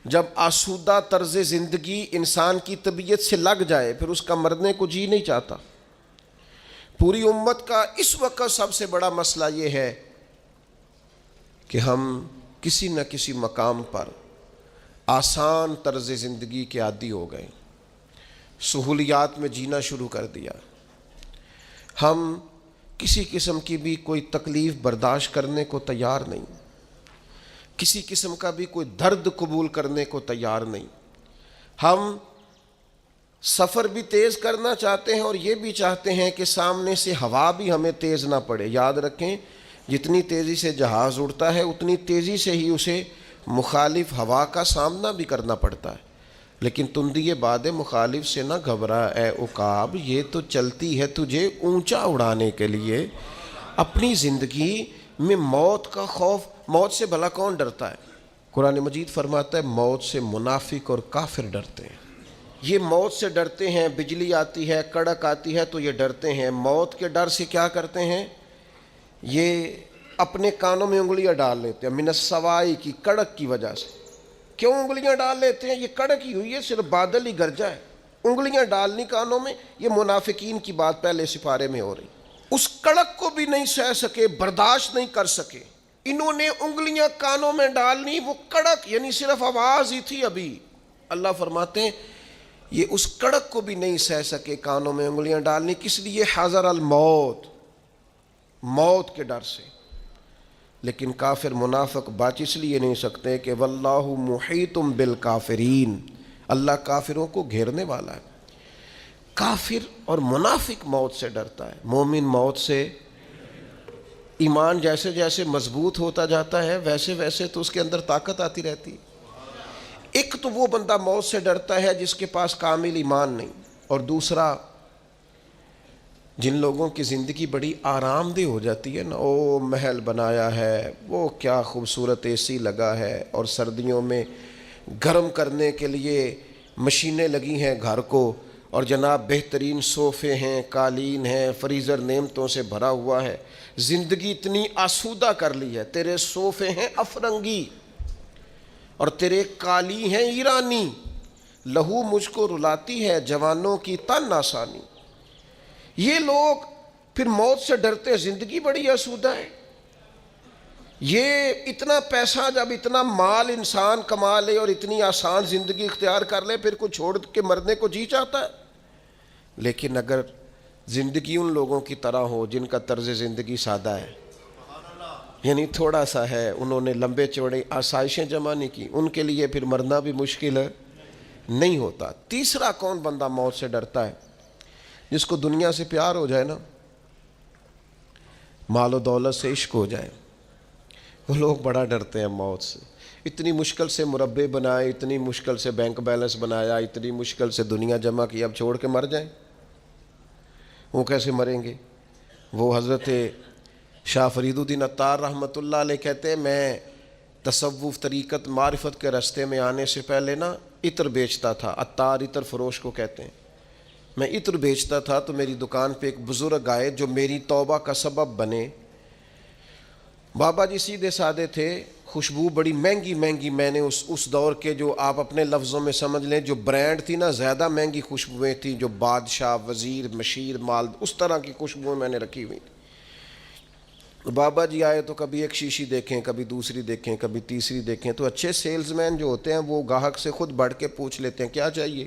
جب آسودہ طرز زندگی انسان کی طبیعت سے لگ جائے، پھر اس کا مرنے کو جی نہیں چاہتا۔ پوری امت کا اس وقت سب سے بڑا مسئلہ یہ ہے کہ ہم کسی نہ کسی مقام پر آسان طرز زندگی کے عادی ہو گئے، سہولیات میں جینا شروع کر دیا۔ ہم کسی قسم کی بھی کوئی تکلیف برداشت کرنے کو تیار نہیں، کسی قسم کا بھی کوئی درد قبول کرنے کو تیار نہیں۔ ہم سفر بھی تیز کرنا چاہتے ہیں اور یہ بھی چاہتے ہیں کہ سامنے سے ہوا بھی ہمیں تیز نہ پڑے۔ یاد رکھیں، جتنی تیزی سے جہاز اڑتا ہے اتنی تیزی سے ہی اسے مخالف ہوا کا سامنا بھی کرنا پڑتا ہے۔ لیکن تندی باد مخالف سے نہ گھبرا اے عقاب، یہ تو چلتی ہے تجھے اونچا اڑانے کے لیے۔ اپنی زندگی میں موت کا خوف، موت سے بھلا کون ڈرتا ہے؟ قرآن مجید فرماتا ہے موت سے منافق اور کافر ڈرتے ہیں۔ یہ موت سے ڈرتے ہیں، بجلی آتی ہے، کڑک آتی ہے تو یہ ڈرتے ہیں۔ موت کے ڈر سے کیا کرتے ہیں؟ یہ اپنے کانوں میں انگلیاں ڈال لیتے ہیں، من السوائی کی، کڑک کی وجہ سے۔ کیوں انگلیاں ڈال لیتے ہیں؟ یہ کڑک ہی ہوئی ہے، صرف بادل ہی گرجا ہے، انگلیاں ڈالنی کانوں میں۔ یہ منافقین کی بات پہلے سپارے میں ہو رہی۔ اس کڑک کو بھی نہیں سہ سکے، برداشت نہیں کر سکے، انہوں نے انگلیاں کانوں میں ڈالنی، وہ کڑک یعنی صرف آواز ہی تھی ابھی۔ اللہ فرماتے ہیں یہ اس کڑک کو بھی نہیں سہ سکے کانوں میں انگلیاں ڈالنی، کس لیے؟ حذر الموت، موت کے ڈر سے۔ لیکن کافر منافق بچ اس لیے نہیں سکتے کہ واللہ محیط بالکافرین، اللہ کافروں کو گھیرنے والا ہے۔ کافر اور منافق موت سے ڈرتا ہے، مومن موت سے۔ ایمان جیسے جیسے مضبوط ہوتا جاتا ہے ویسے ویسے تو اس کے اندر طاقت آتی رہتی ہے۔ ایک تو وہ بندہ موت سے ڈرتا ہے جس کے پاس کامل ایمان نہیں، اور دوسرا جن لوگوں کی زندگی بڑی آرام دہ ہو جاتی ہے نا، او محل بنایا ہے، وہ کیا خوبصورت اے سی لگا ہے، اور سردیوں میں گرم کرنے کے لیے مشینیں لگی ہیں گھر کو، اور جناب بہترین صوفے ہیں، قالین ہیں، فریزر نعمتوں سے بھرا ہوا ہے۔ زندگی اتنی آسودہ کر لی ہے، تیرے صوفے ہیں افرنگی اور تیرے قالی ہیں ایرانی، لہو مجھ کو رلاتی ہے جوانوں کی تن آسانی۔ یہ لوگ پھر موت سے ڈرتے، زندگی بڑی آسودہ ہے۔ یہ اتنا پیسہ، جب اتنا مال انسان کما لے اور اتنی آسان زندگی اختیار کر لے، پھر کوئی چھوڑ کے مرنے کو جی چاہتا ہے؟ لیکن اگر زندگی ان لوگوں کی طرح ہو جن کا طرز زندگی سادہ ہے، یعنی تھوڑا سا ہے، انہوں نے لمبے چوڑے آسائشیں جمع نہیں کی، ان کے لیے پھر مرنا بھی مشکل ہے نہیں ہوتا۔ تیسرا کون بندہ موت سے ڈرتا ہے؟ جس کو دنیا سے پیار ہو جائے نا، مال و دولت سے عشق ہو جائے، وہ لوگ بڑا ڈرتے ہیں موت سے۔ اتنی مشکل سے مربے بنائے، اتنی مشکل سے بینک بیلنس بنایا، اتنی مشکل سے دنیا جمع کی، اب چھوڑ کے مر جائیں؟ وہ کیسے مریں گے؟ وہ حضرت شاہ فرید الدین عطار رحمۃ اللہ علیہ کہتے ہیں میں تصوف، طریقت، معرفت کے راستے میں آنے سے پہلے نا عطر بیچتا تھا، عطار عطر فروش کو کہتے ہیں۔ میں عطر بیچتا تھا تو میری دکان پہ ایک بزرگ آئے جو میری توبہ کا سبب بنے۔ بابا جی سیدھے سادے تھے، خوشبو بڑی مہنگی مہنگی، میں نے اس دور کے جو آپ اپنے لفظوں میں سمجھ لیں جو برانڈ تھی نا، زیادہ مہنگی خوشبوئیں تھیں، جو بادشاہ، وزیر، مشیر، مال، اس طرح کی خوشبوئیں میں نے رکھی ہوئی تھی۔ بابا جی آئے تو کبھی ایک شیشی دیکھیں، کبھی دوسری دیکھیں، کبھی تیسری دیکھیں، تو اچھے سیلز مین جو ہوتے ہیں وہ گاہک سے خود بڑھ کے پوچھ لیتے ہیں کیا چاہیے.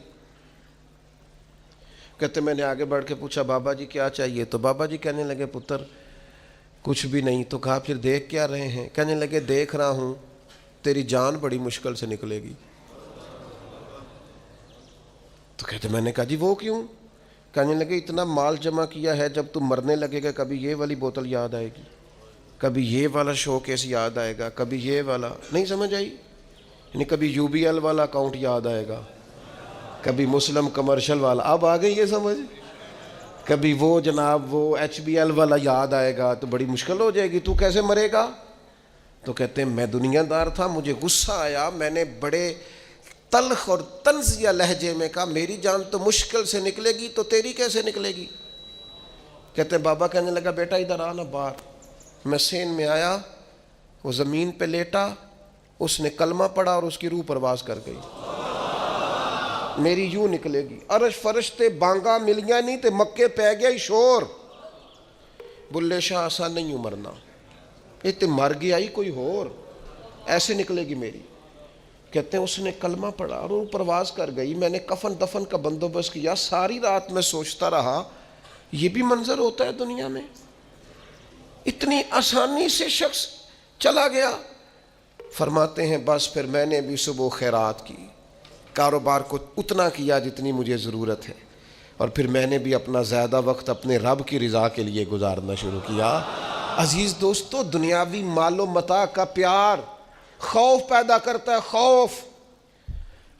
کہتے میں نے آگے بڑھ کے پوچھا بابا جی کیا چاہیے؟ تو بابا جی کہنے لگے پتر کچھ بھی نہیں. تو کہا پھر دیکھ کیا رہے ہیں؟ کہنے لگے دیکھ رہا ہوں تیری جان بڑی مشکل سے نکلے گی. تو کہتے میں نے کہا جی وہ کیوں؟ کہنے لگے اتنا مال جمع کیا ہے، جب تم مرنے لگے گا کبھی یہ والی بوتل یاد آئے گی، کبھی یہ والا شو کیس یاد آئے گا، کبھی یہ والا. نہیں سمجھ آئی؟ یعنی کبھی یو بی ایل والا اکاؤنٹ یاد آئے گا، کبھی مسلم کمرشل والا، اب آ گئی یہ سمجھ، کبھی وہ جناب وہ ایچ بی ایل والا یاد آئے گا، تو بڑی مشکل ہو جائے گی. تو کیسے مرے گا؟ تو کہتے ہیں میں دنیا دار تھا، مجھے غصہ آیا، میں نے بڑے تلخ اور طنزیہ لہجے میں کہا میری جان تو مشکل سے نکلے گی تو تیری کیسے نکلے گی؟ کہتے ہیں بابا کہنے لگا بیٹا ادھر آنا باہر. میں سین میں آیا، وہ زمین پہ لیٹا، اس نے کلمہ پڑھا اور اس کی روح پرواز کر گئی. میری یوں نکلے گی. عرش فرشتے بانگا ملیاں نہیں تے مکے پہ گیا شور. بلے شاہ آسان نہیں ہوں مرنا، یہ تے مر گیا ہی کوئی اور، ایسے نکلے گی میری. کہتے ہیں اس نے کلمہ پڑھا اور وہ پرواز کر گئی. میں نے کفن دفن کا بندوبست کیا، ساری رات میں سوچتا رہا یہ بھی منظر ہوتا ہے دنیا میں، اتنی آسانی سے شخص چلا گیا. فرماتے ہیں بس پھر میں نے بھی صبح خیرات کی، کاروبار کو اتنا کیا جتنی مجھے ضرورت ہے، اور پھر میں نے بھی اپنا زیادہ وقت اپنے رب کی رضا کے لیے گزارنا شروع کیا. عزیز دوستو، دنیاوی مال و متاع کا پیار خوف پیدا کرتا ہے، خوف.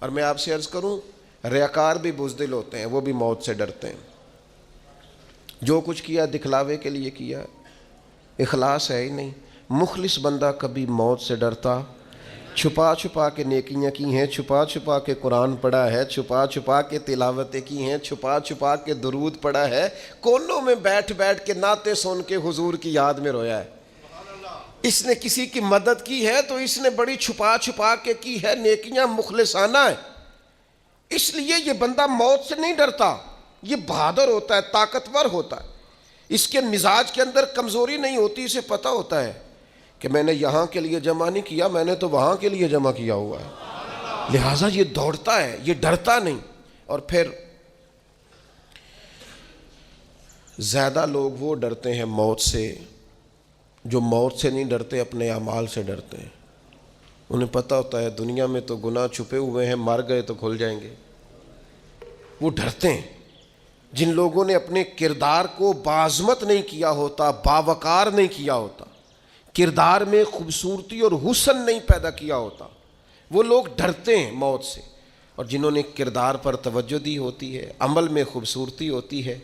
اور میں آپ سے عرض کروں ریاکار بھی بزدل ہوتے ہیں، وہ بھی موت سے ڈرتے ہیں. جو کچھ کیا دکھلاوے کے لیے کیا، اخلاص ہے ہی نہیں. مخلص بندہ کبھی موت سے ڈرتا. چھپا چھپا کے نیکیاں کی ہیں، چھپا چھپا کے قرآن پڑھا ہے، چھپا چھپا کے تلاوتیں کی ہیں، چھپا چھپا کے درود پڑھا ہے، کونوں میں بیٹھ بیٹھ کے نعتیں سن کے حضور کی یاد میں رویا ہے. اس نے کسی کی مدد کی ہے تو اس نے بڑی چھپا چھپا کے کی ہے، نیکیاں مخلصانہ ہیں. اس لیے یہ بندہ موت سے نہیں ڈرتا، یہ بہادر ہوتا ہے، طاقتور ہوتا ہے. اس کے مزاج کے اندر کمزوری نہیں ہوتی، اسے پتہ ہوتا ہے کہ میں نے یہاں کے لیے جمع نہیں کیا، میں نے تو وہاں کے لیے جمع کیا ہوا ہے. لہٰذا یہ دوڑتا ہے، یہ ڈرتا نہیں. اور پھر زیادہ لوگ وہ ڈرتے ہیں موت سے جو موت سے نہیں ڈرتے، اپنے اعمال سے ڈرتے ہیں. انہیں پتہ ہوتا ہے دنیا میں تو گناہ چھپے ہوئے ہیں، مر گئے تو کھل جائیں گے. وہ ڈرتے ہیں. جن لوگوں نے اپنے کردار کو بعظمت نہیں کیا ہوتا، باوقار نہیں کیا ہوتا، کردار میں خوبصورتی اور حسن نہیں پیدا کیا ہوتا، وہ لوگ ڈرتے ہیں موت سے. اور جنہوں نے کردار پر توجہ دی ہوتی ہے، عمل میں خوبصورتی ہوتی ہے،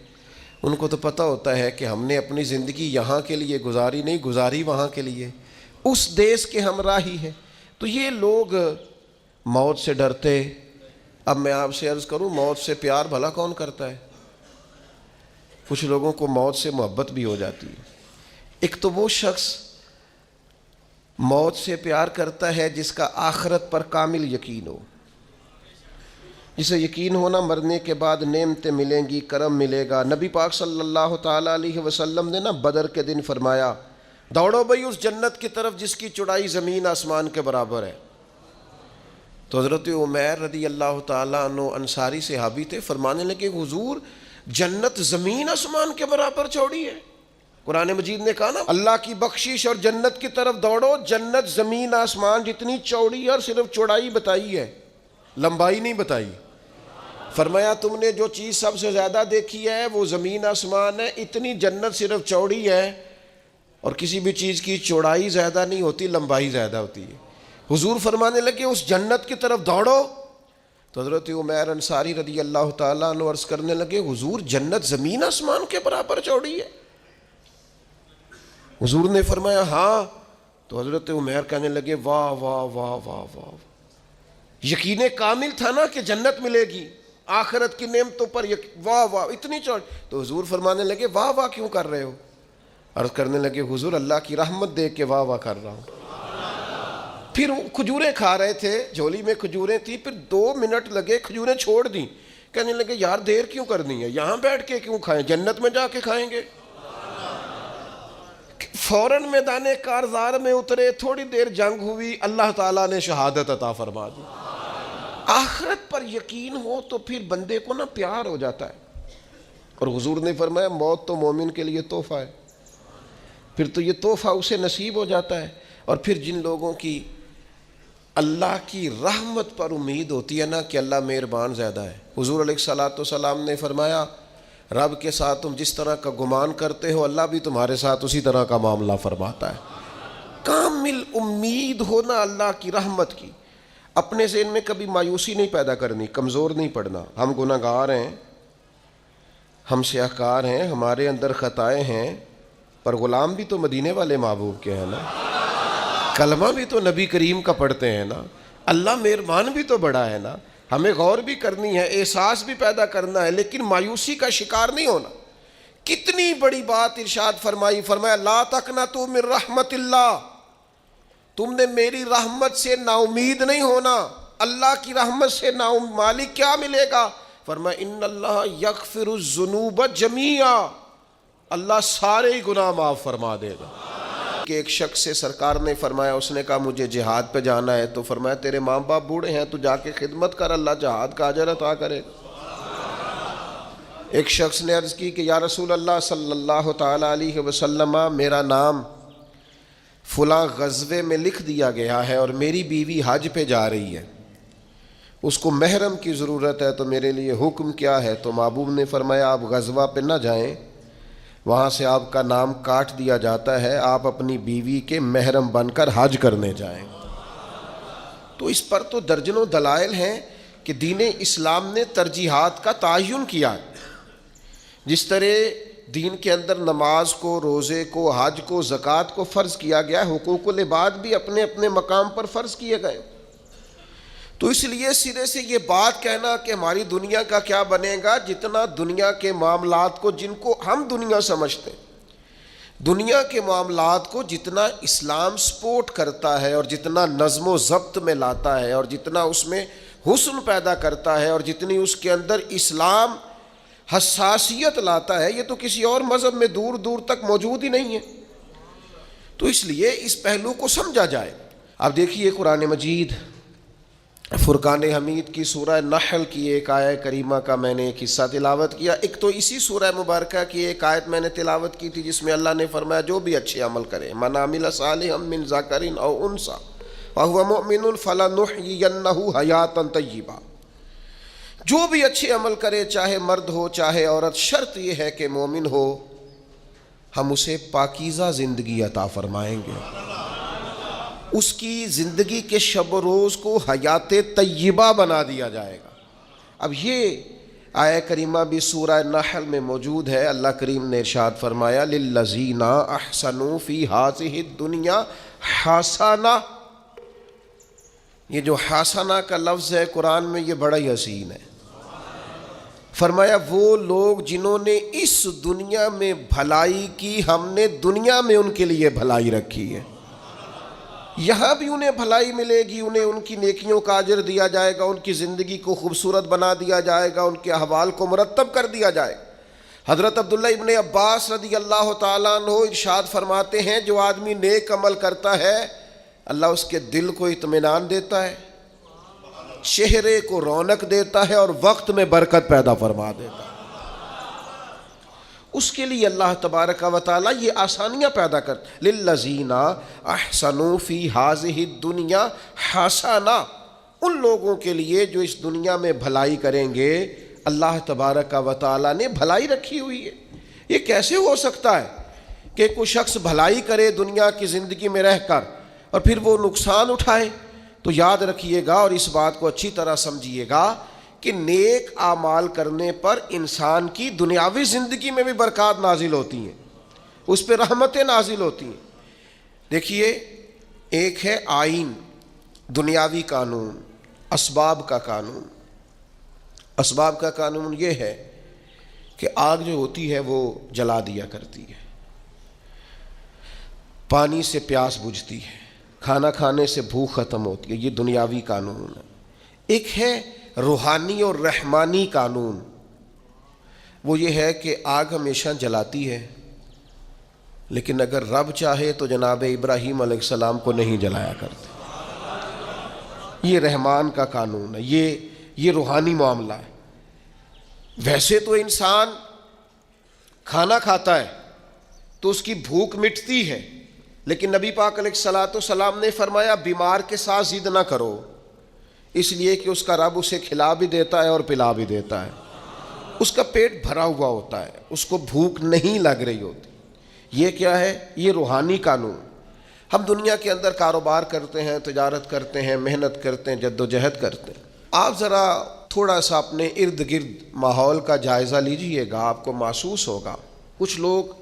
ان کو تو پتہ ہوتا ہے کہ ہم نے اپنی زندگی یہاں کے لیے گزاری نہیں، گزاری وہاں کے لیے، اس دیس کے ہمراہی ہے. تو یہ لوگ موت سے ڈرتے. اب میں آپ سے عرض کروں موت سے پیار بھلا کون کرتا ہے؟ کچھ لوگوں کو موت سے محبت بھی ہو جاتی ہے. ایک تو وہ شخص موت سے پیار کرتا ہے جس کا آخرت پر کامل یقین ہو، جسے یقین ہونا مرنے کے بعد نعمتیں ملیں گی، کرم ملے گا. نبی پاک صلی اللہ تعالیٰ علیہ وسلم نے بدر کے دن فرمایا دوڑو بھئی اس جنت کی طرف جس کی چوڑائی زمین آسمان کے برابر ہے. تو حضرت عمیر رضی اللہ تعالیٰ عنہ انصاری صحابی تھے، فرمانے لگے حضور جنت زمین آسمان کے برابر چوڑی ہے. قرآن مجید نے کہا نا اللہ کی بخشش اور جنت کی طرف دوڑو، جنت زمین آسمان جتنی چوڑی ہے، اور صرف چوڑائی بتائی ہے، لمبائی نہیں بتائی. فرمایا تم نے جو چیز سب سے زیادہ دیکھی ہے وہ زمین آسمان ہے، اتنی جنت صرف چوڑی ہے، اور کسی بھی چیز کی چوڑائی زیادہ نہیں ہوتی، لمبائی زیادہ ہوتی ہے. حضور فرمانے لگے اس جنت کی طرف دوڑو. تو حضرت عمیر انصاری رضی اللہ تعالیٰ عنہ عرض کرنے لگے حضور جنت زمین آسمان کے برابر چوڑی ہے؟ حضور نے فرمایا ہاں. تو حضرت عمیر کہنے لگے واہ واہ واہ واہ واہ، یقین کامل تھا نا کہ جنت ملے گی، آخرت کی نعمتوں پر واہ واہ اتنی چوڑی. تو حضور فرمانے لگے واہ واہ کیوں کر رہے ہو؟ عرض کرنے لگے حضور اللہ کی رحمت دیکھ کے واہ واہ کر رہا ہوں. پھر کھجوریں کھا رہے تھے، جھولی میں کھجوریں تھی، پھر 2 منٹ لگے کھجوریں چھوڑ دیں. کہنے لگے یار دیر کیوں کرنی ہے، یہاں بیٹھ کے کیوں کھائیں، جنت میں جا کے کھائیں گے. فوراً میدان کارزار میں اترے، تھوڑی دیر جنگ ہوئی، اللہ تعالیٰ نے شہادت عطا فرما دی۔ آخرت پر یقین ہو تو پھر بندے کو نا پیار ہو جاتا ہے۔ اور حضور نے فرمایا موت تو مومن کے لیے تحفہ ہے، پھر تو یہ تحفہ اسے نصیب ہو جاتا ہے۔ اور پھر جن لوگوں کی اللہ کی رحمت پر امید ہوتی ہے نا کہ اللہ مہربان زیادہ ہے، حضور علیہ الصلوۃ والسلام نے فرمایا رب کے ساتھ تم جس طرح کا گمان کرتے ہو اللہ بھی تمہارے ساتھ اسی طرح کا معاملہ فرماتا ہے۔ کامل امید ہونا اللہ کی رحمت کی، اپنے ذہن میں کبھی مایوسی نہیں پیدا کرنی، کمزور نہیں پڑنا۔ ہم گناہ گار ہیں، ہم سیاہ کار ہیں، ہمارے اندر خطائیں ہیں، پر غلام بھی تو مدینے والے محبوب کے ہیں نا، کلمہ بھی تو نبی کریم کا پڑھتے ہیں نا، اللہ مہربان بھی تو بڑا ہے نا۔ ہمیں غور بھی کرنی ہے، احساس بھی پیدا کرنا ہے، لیکن مایوسی کا شکار نہیں ہونا۔ کتنی بڑی بات ارشاد فرمایا لا تقنطوا من رحمت اللہ، تم نے میری رحمت سے نا امید نہیں ہونا۔ اللہ کی رحمت سے نا مالک کیا ملے گا؟ فرمایا ان اللہ یغفر الذنوب جمیعا، اللہ سارے ہی گناہ معاف فرما دے گا۔ کہ ایک شخص سے سرکار نے فرمایا، اس نے کہا مجھے جہاد پہ جانا ہے، تو فرمایا تیرے ماں باپ بوڑھے ہیں تو جا کے خدمت کر، اللہ جہاد کا اجر عطا کرے گا۔ ایک شخص نے عرض کی کہ یا رسول اللہ صلی اللہ تعالی علیہ وسلم، میرا نام فلاں غزوے میں لکھ دیا گیا ہے اور میری بیوی حج پہ جا رہی ہے، اس کو محرم کی ضرورت ہے، تو میرے لیے حکم کیا ہے؟ تو محبوب نے فرمایا آپ غزوہ پہ نہ جائیں، وہاں سے آپ کا نام کاٹ دیا جاتا ہے، آپ اپنی بیوی کے محرم بن کر حج کرنے جائیں۔ تو اس پر تو درجنوں دلائل ہیں کہ دین اسلام نے ترجیحات کا تعین کیا۔ جس طرح دین کے اندر نماز کو، روزے کو، حج کو، زکوٰۃ کو فرض کیا گیا، حقوق العباد بھی اپنے اپنے مقام پر فرض کیے گئے۔ تو اس لیے سرے سے یہ بات کہنا کہ ہماری دنیا کا کیا بنے گا، جتنا دنیا کے معاملات کو، جن کو ہم دنیا سمجھتے ہیں، دنیا کے معاملات کو جتنا اسلام سپورٹ کرتا ہے اور جتنا نظم و ضبط میں لاتا ہے اور جتنا اس میں حسن پیدا کرتا ہے اور جتنی اس کے اندر اسلام حساسیت لاتا ہے، یہ تو کسی اور مذہب میں دور دور تک موجود ہی نہیں ہے۔ تو اس لیے اس پہلو کو سمجھا جائے۔ اب دیکھیے قرآن مجید فرقان حمید کی سورہ نحل کی ایک آیہ کریمہ کا میں نے ایک حصہ تلاوت کیا۔ ایک تو اسی سورہ مبارکہ کی ایک آیت میں نے تلاوت کی تھی جس میں اللہ نے فرمایا جو بھی اچھے عمل کرے، من عمل صالحا من ذکر او انثی وہو مؤمن فلنحیینہ حیاۃ طیبہ، جو بھی اچھے عمل کرے چاہے مرد ہو چاہے عورت، شرط یہ ہے کہ مومن ہو، ہم اسے پاکیزہ زندگی عطا فرمائیں گے، اس کی زندگی کے شب و روز کو حیات طیبہ بنا دیا جائے گا۔ اب یہ آیہ کریمہ بھی سورہ نحل میں موجود ہے۔ اللہ کریم نے ارشاد فرمایا للذین احسنوا فی ہذہ الدنیا حسنہ، یہ جو حسنہ کا لفظ ہے قرآن میں یہ بڑا ہی حسین ہے۔ فرمایا وہ لوگ جنہوں نے اس دنیا میں بھلائی کی، ہم نے دنیا میں ان کے لیے بھلائی رکھی ہے، یہاں بھی انہیں بھلائی ملے گی، انہیں ان کی نیکیوں کا اجر دیا جائے گا، ان کی زندگی کو خوبصورت بنا دیا جائے گا، ان کے احوال کو مرتب کر دیا جائے گا۔ حضرت عبداللہ ابن عباس رضی اللہ تعالیٰ عنہ ارشاد فرماتے ہیں جو آدمی نیک عمل کرتا ہے اللہ اس کے دل کو اطمینان دیتا ہے، چہرے کو رونق دیتا ہے اور وقت میں برکت پیدا فرما دیتا ہے۔ اس کے لیے اللہ تبارک و تعالیٰ یہ آسانیاں پیدا کرتا۔ للذین احسنوا فی ہذہ الدنیا حسنہ، ان لوگوں کے لیے جو اس دنیا میں بھلائی کریں گے اللہ تبارک و تعالیٰ نے بھلائی رکھی ہوئی ہے۔ یہ کیسے ہو سکتا ہے کہ کوئی شخص بھلائی کرے دنیا کی زندگی میں رہ کر اور پھر وہ نقصان اٹھائے؟ تو یاد رکھیے گا اور اس بات کو اچھی طرح سمجھیے گا کہ نیک اعمال کرنے پر انسان کی دنیاوی زندگی میں بھی برکات نازل ہوتی ہیں، اس پہ رحمتیں نازل ہوتی ہیں۔ دیکھیے ایک ہے آئین، دنیاوی قانون، اسباب کا قانون۔ اسباب کا قانون یہ ہے کہ آگ جو ہوتی ہے وہ جلا دیا کرتی ہے، پانی سے پیاس بجھتی ہے، کھانا کھانے سے بھوک ختم ہوتی ہے، یہ دنیاوی قانون ہے۔ ایک ہے روحانی اور رحمانی قانون، وہ یہ ہے کہ آگ ہمیشہ جلاتی ہے، لیکن اگر رب چاہے تو جناب ابراہیم علیہ السلام کو نہیں جلایا کرتے۔ یہ رحمان کا قانون ہے، یہ روحانی معاملہ ہے۔ ویسے تو انسان کھانا کھاتا ہے تو اس کی بھوک مٹتی ہے، لیکن نبی پاک علیہ الصلوۃ والسلام نے فرمایا بیمار کے ساتھ ضد نہ کرو، اس لیے کہ اس کا رب اسے کھلا بھی دیتا ہے اور پلا بھی دیتا ہے، اس کا پیٹ بھرا ہوا ہوتا ہے، اس کو بھوک نہیں لگ رہی ہوتی۔ یہ کیا ہے؟ یہ روحانی قانون۔ ہم دنیا کے اندر کاروبار کرتے ہیں، تجارت کرتے ہیں، محنت کرتے ہیں، جد و جہد کرتے ہیں۔ آپ ذرا تھوڑا سا اپنے ارد گرد ماحول کا جائزہ لیجئے گا، آپ کو محسوس ہوگا کچھ لوگ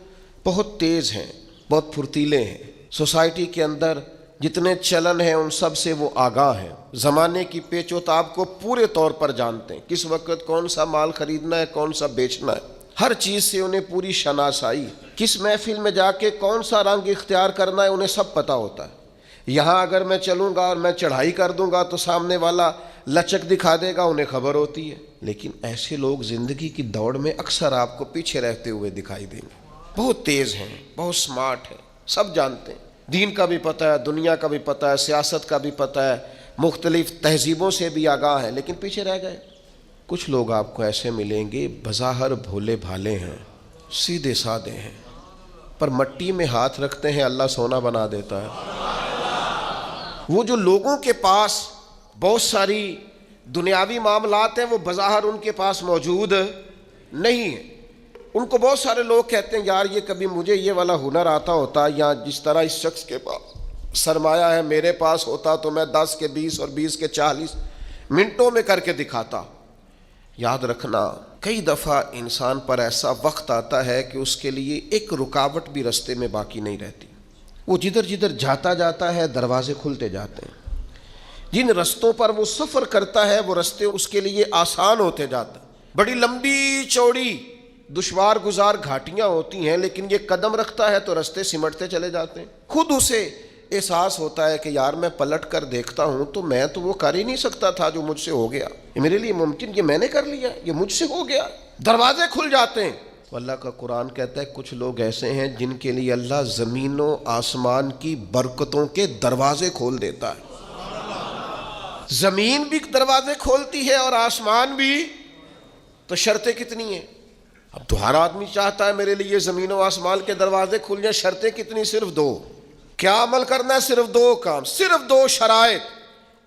بہت تیز ہیں، بہت پھرتیلے ہیں، سوسائٹی کے اندر جتنے چلن ہیں ان سب سے وہ آگاہ ہیں، زمانے کی پیچ و تاب کو پورے طور پر جانتے ہیں، کس وقت کون سا مال خریدنا ہے، کون سا بیچنا ہے، ہر چیز سے انہیں پوری شناسائی، کس محفل میں جا کے کون سا رنگ اختیار کرنا ہے انہیں سب پتہ ہوتا ہے۔ یہاں اگر میں چلوں گا اور میں چڑھائی کر دوں گا تو سامنے والا لچک دکھا دے گا، انہیں خبر ہوتی ہے۔ لیکن ایسے لوگ زندگی کی دوڑ میں اکثر آپ کو پیچھے رہتے ہوئے دکھائی دیں گے۔ بہت تیز ہیں، بہت سمارٹ ہیں، سب جانتے ہیں، دین کا بھی پتہ ہے، دنیا کا بھی پتہ ہے، سیاست کا بھی پتہ ہے، مختلف تہذیبوں سے بھی آگاہ ہے، لیکن پیچھے رہ گئے۔ کچھ لوگ آپ کو ایسے ملیں گے بظاہر بھولے بھالے ہیں، سیدھے سادے ہیں، پر مٹی میں ہاتھ رکھتے ہیں اللہ سونا بنا دیتا ہے۔ وہ جو لوگوں کے پاس بہت ساری دنیاوی معاملات ہیں وہ بظاہر ان کے پاس موجود نہیں ہیں، ان کو بہت سارے لوگ کہتے ہیں یار یہ کبھی مجھے یہ والا ہنر آتا ہوتا، یا جس طرح اس شخص کے پاس سرمایہ ہے میرے پاس ہوتا تو میں 10 کے 20 اور 20 کے 40 منٹوں میں کر کے دکھاتا۔ یاد رکھنا کئی دفعہ انسان پر ایسا وقت آتا ہے کہ اس کے لیے ایک رکاوٹ بھی رستے میں باقی نہیں رہتی، وہ جدھر جدھر جاتا ہے دروازے کھلتے جاتے ہیں، جن رستوں پر وہ سفر کرتا ہے وہ رستے اس کے لیے آسان ہوتے جاتے ہیں۔ بڑی لمبی چوڑی دشوار گزار گھاٹیاں ہوتی ہیں، لیکن یہ قدم رکھتا ہے تو رستے سمٹتے چلے جاتے ہیں۔ خود اسے احساس ہوتا ہے کہ یار میں پلٹ کر دیکھتا ہوں تو میں تو وہ کر ہی نہیں سکتا تھا جو مجھ سے ہو گیا، یہ میرے لیے ممکن، یہ میں نے کر لیا، یہ مجھ سے ہو گیا، دروازے کھل جاتے ہیں۔ تو اللہ کا قرآن کہتا ہے کچھ لوگ ایسے ہیں جن کے لیے اللہ زمین و آسمان کی برکتوں کے دروازے کھول دیتا ہے۔ زمین بھی دروازے کھولتی ہے اور آسمان بھی، تو شرطیں کتنی ہیں؟ اب تو ہر آدمی چاہتا ہے میرے لیے زمین و آسمان کے دروازے کھل جائیں، شرطیں کتنی؟ صرف 2۔ کیا عمل کرنا ہے؟ صرف 2 کام، صرف 2 شرائط۔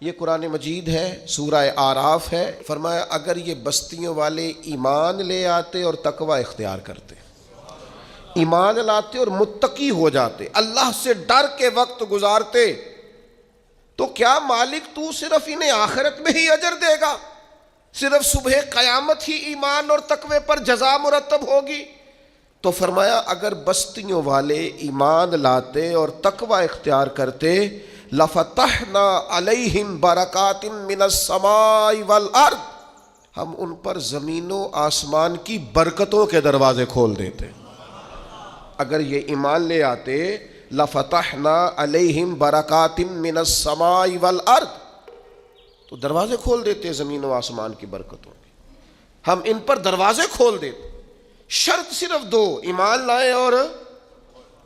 یہ قرآن مجید ہے، سورہ اعراف ہے، فرمایا اگر یہ بستیوں والے ایمان لے آتے اور تقوی اختیار کرتے، ایمان لاتے اور متقی ہو جاتے، اللہ سے ڈر کے وقت گزارتے، تو کیا مالک تو صرف انہیں آخرت میں ہی اجر دے گا؟ صرف صبح قیامت ہی ایمان اور تقوی پر جزا مرتب ہوگی؟ تو فرمایا اگر بستیوں والے ایمان لاتے اور تقوی اختیار کرتے لفتحنا علیہم برکات من السماء والارض، ہم ان پر زمین و آسمان کی برکتوں کے دروازے کھول دیتے۔ اگر یہ ایمان لے آتے لفتحنا علیہم برکات من السماء والارض، تو دروازے کھول دیتے زمین و آسمان کی برکتوں کے، ہم ان پر دروازے کھول دیتے۔ شرط صرف 2، ایمان لائیں اور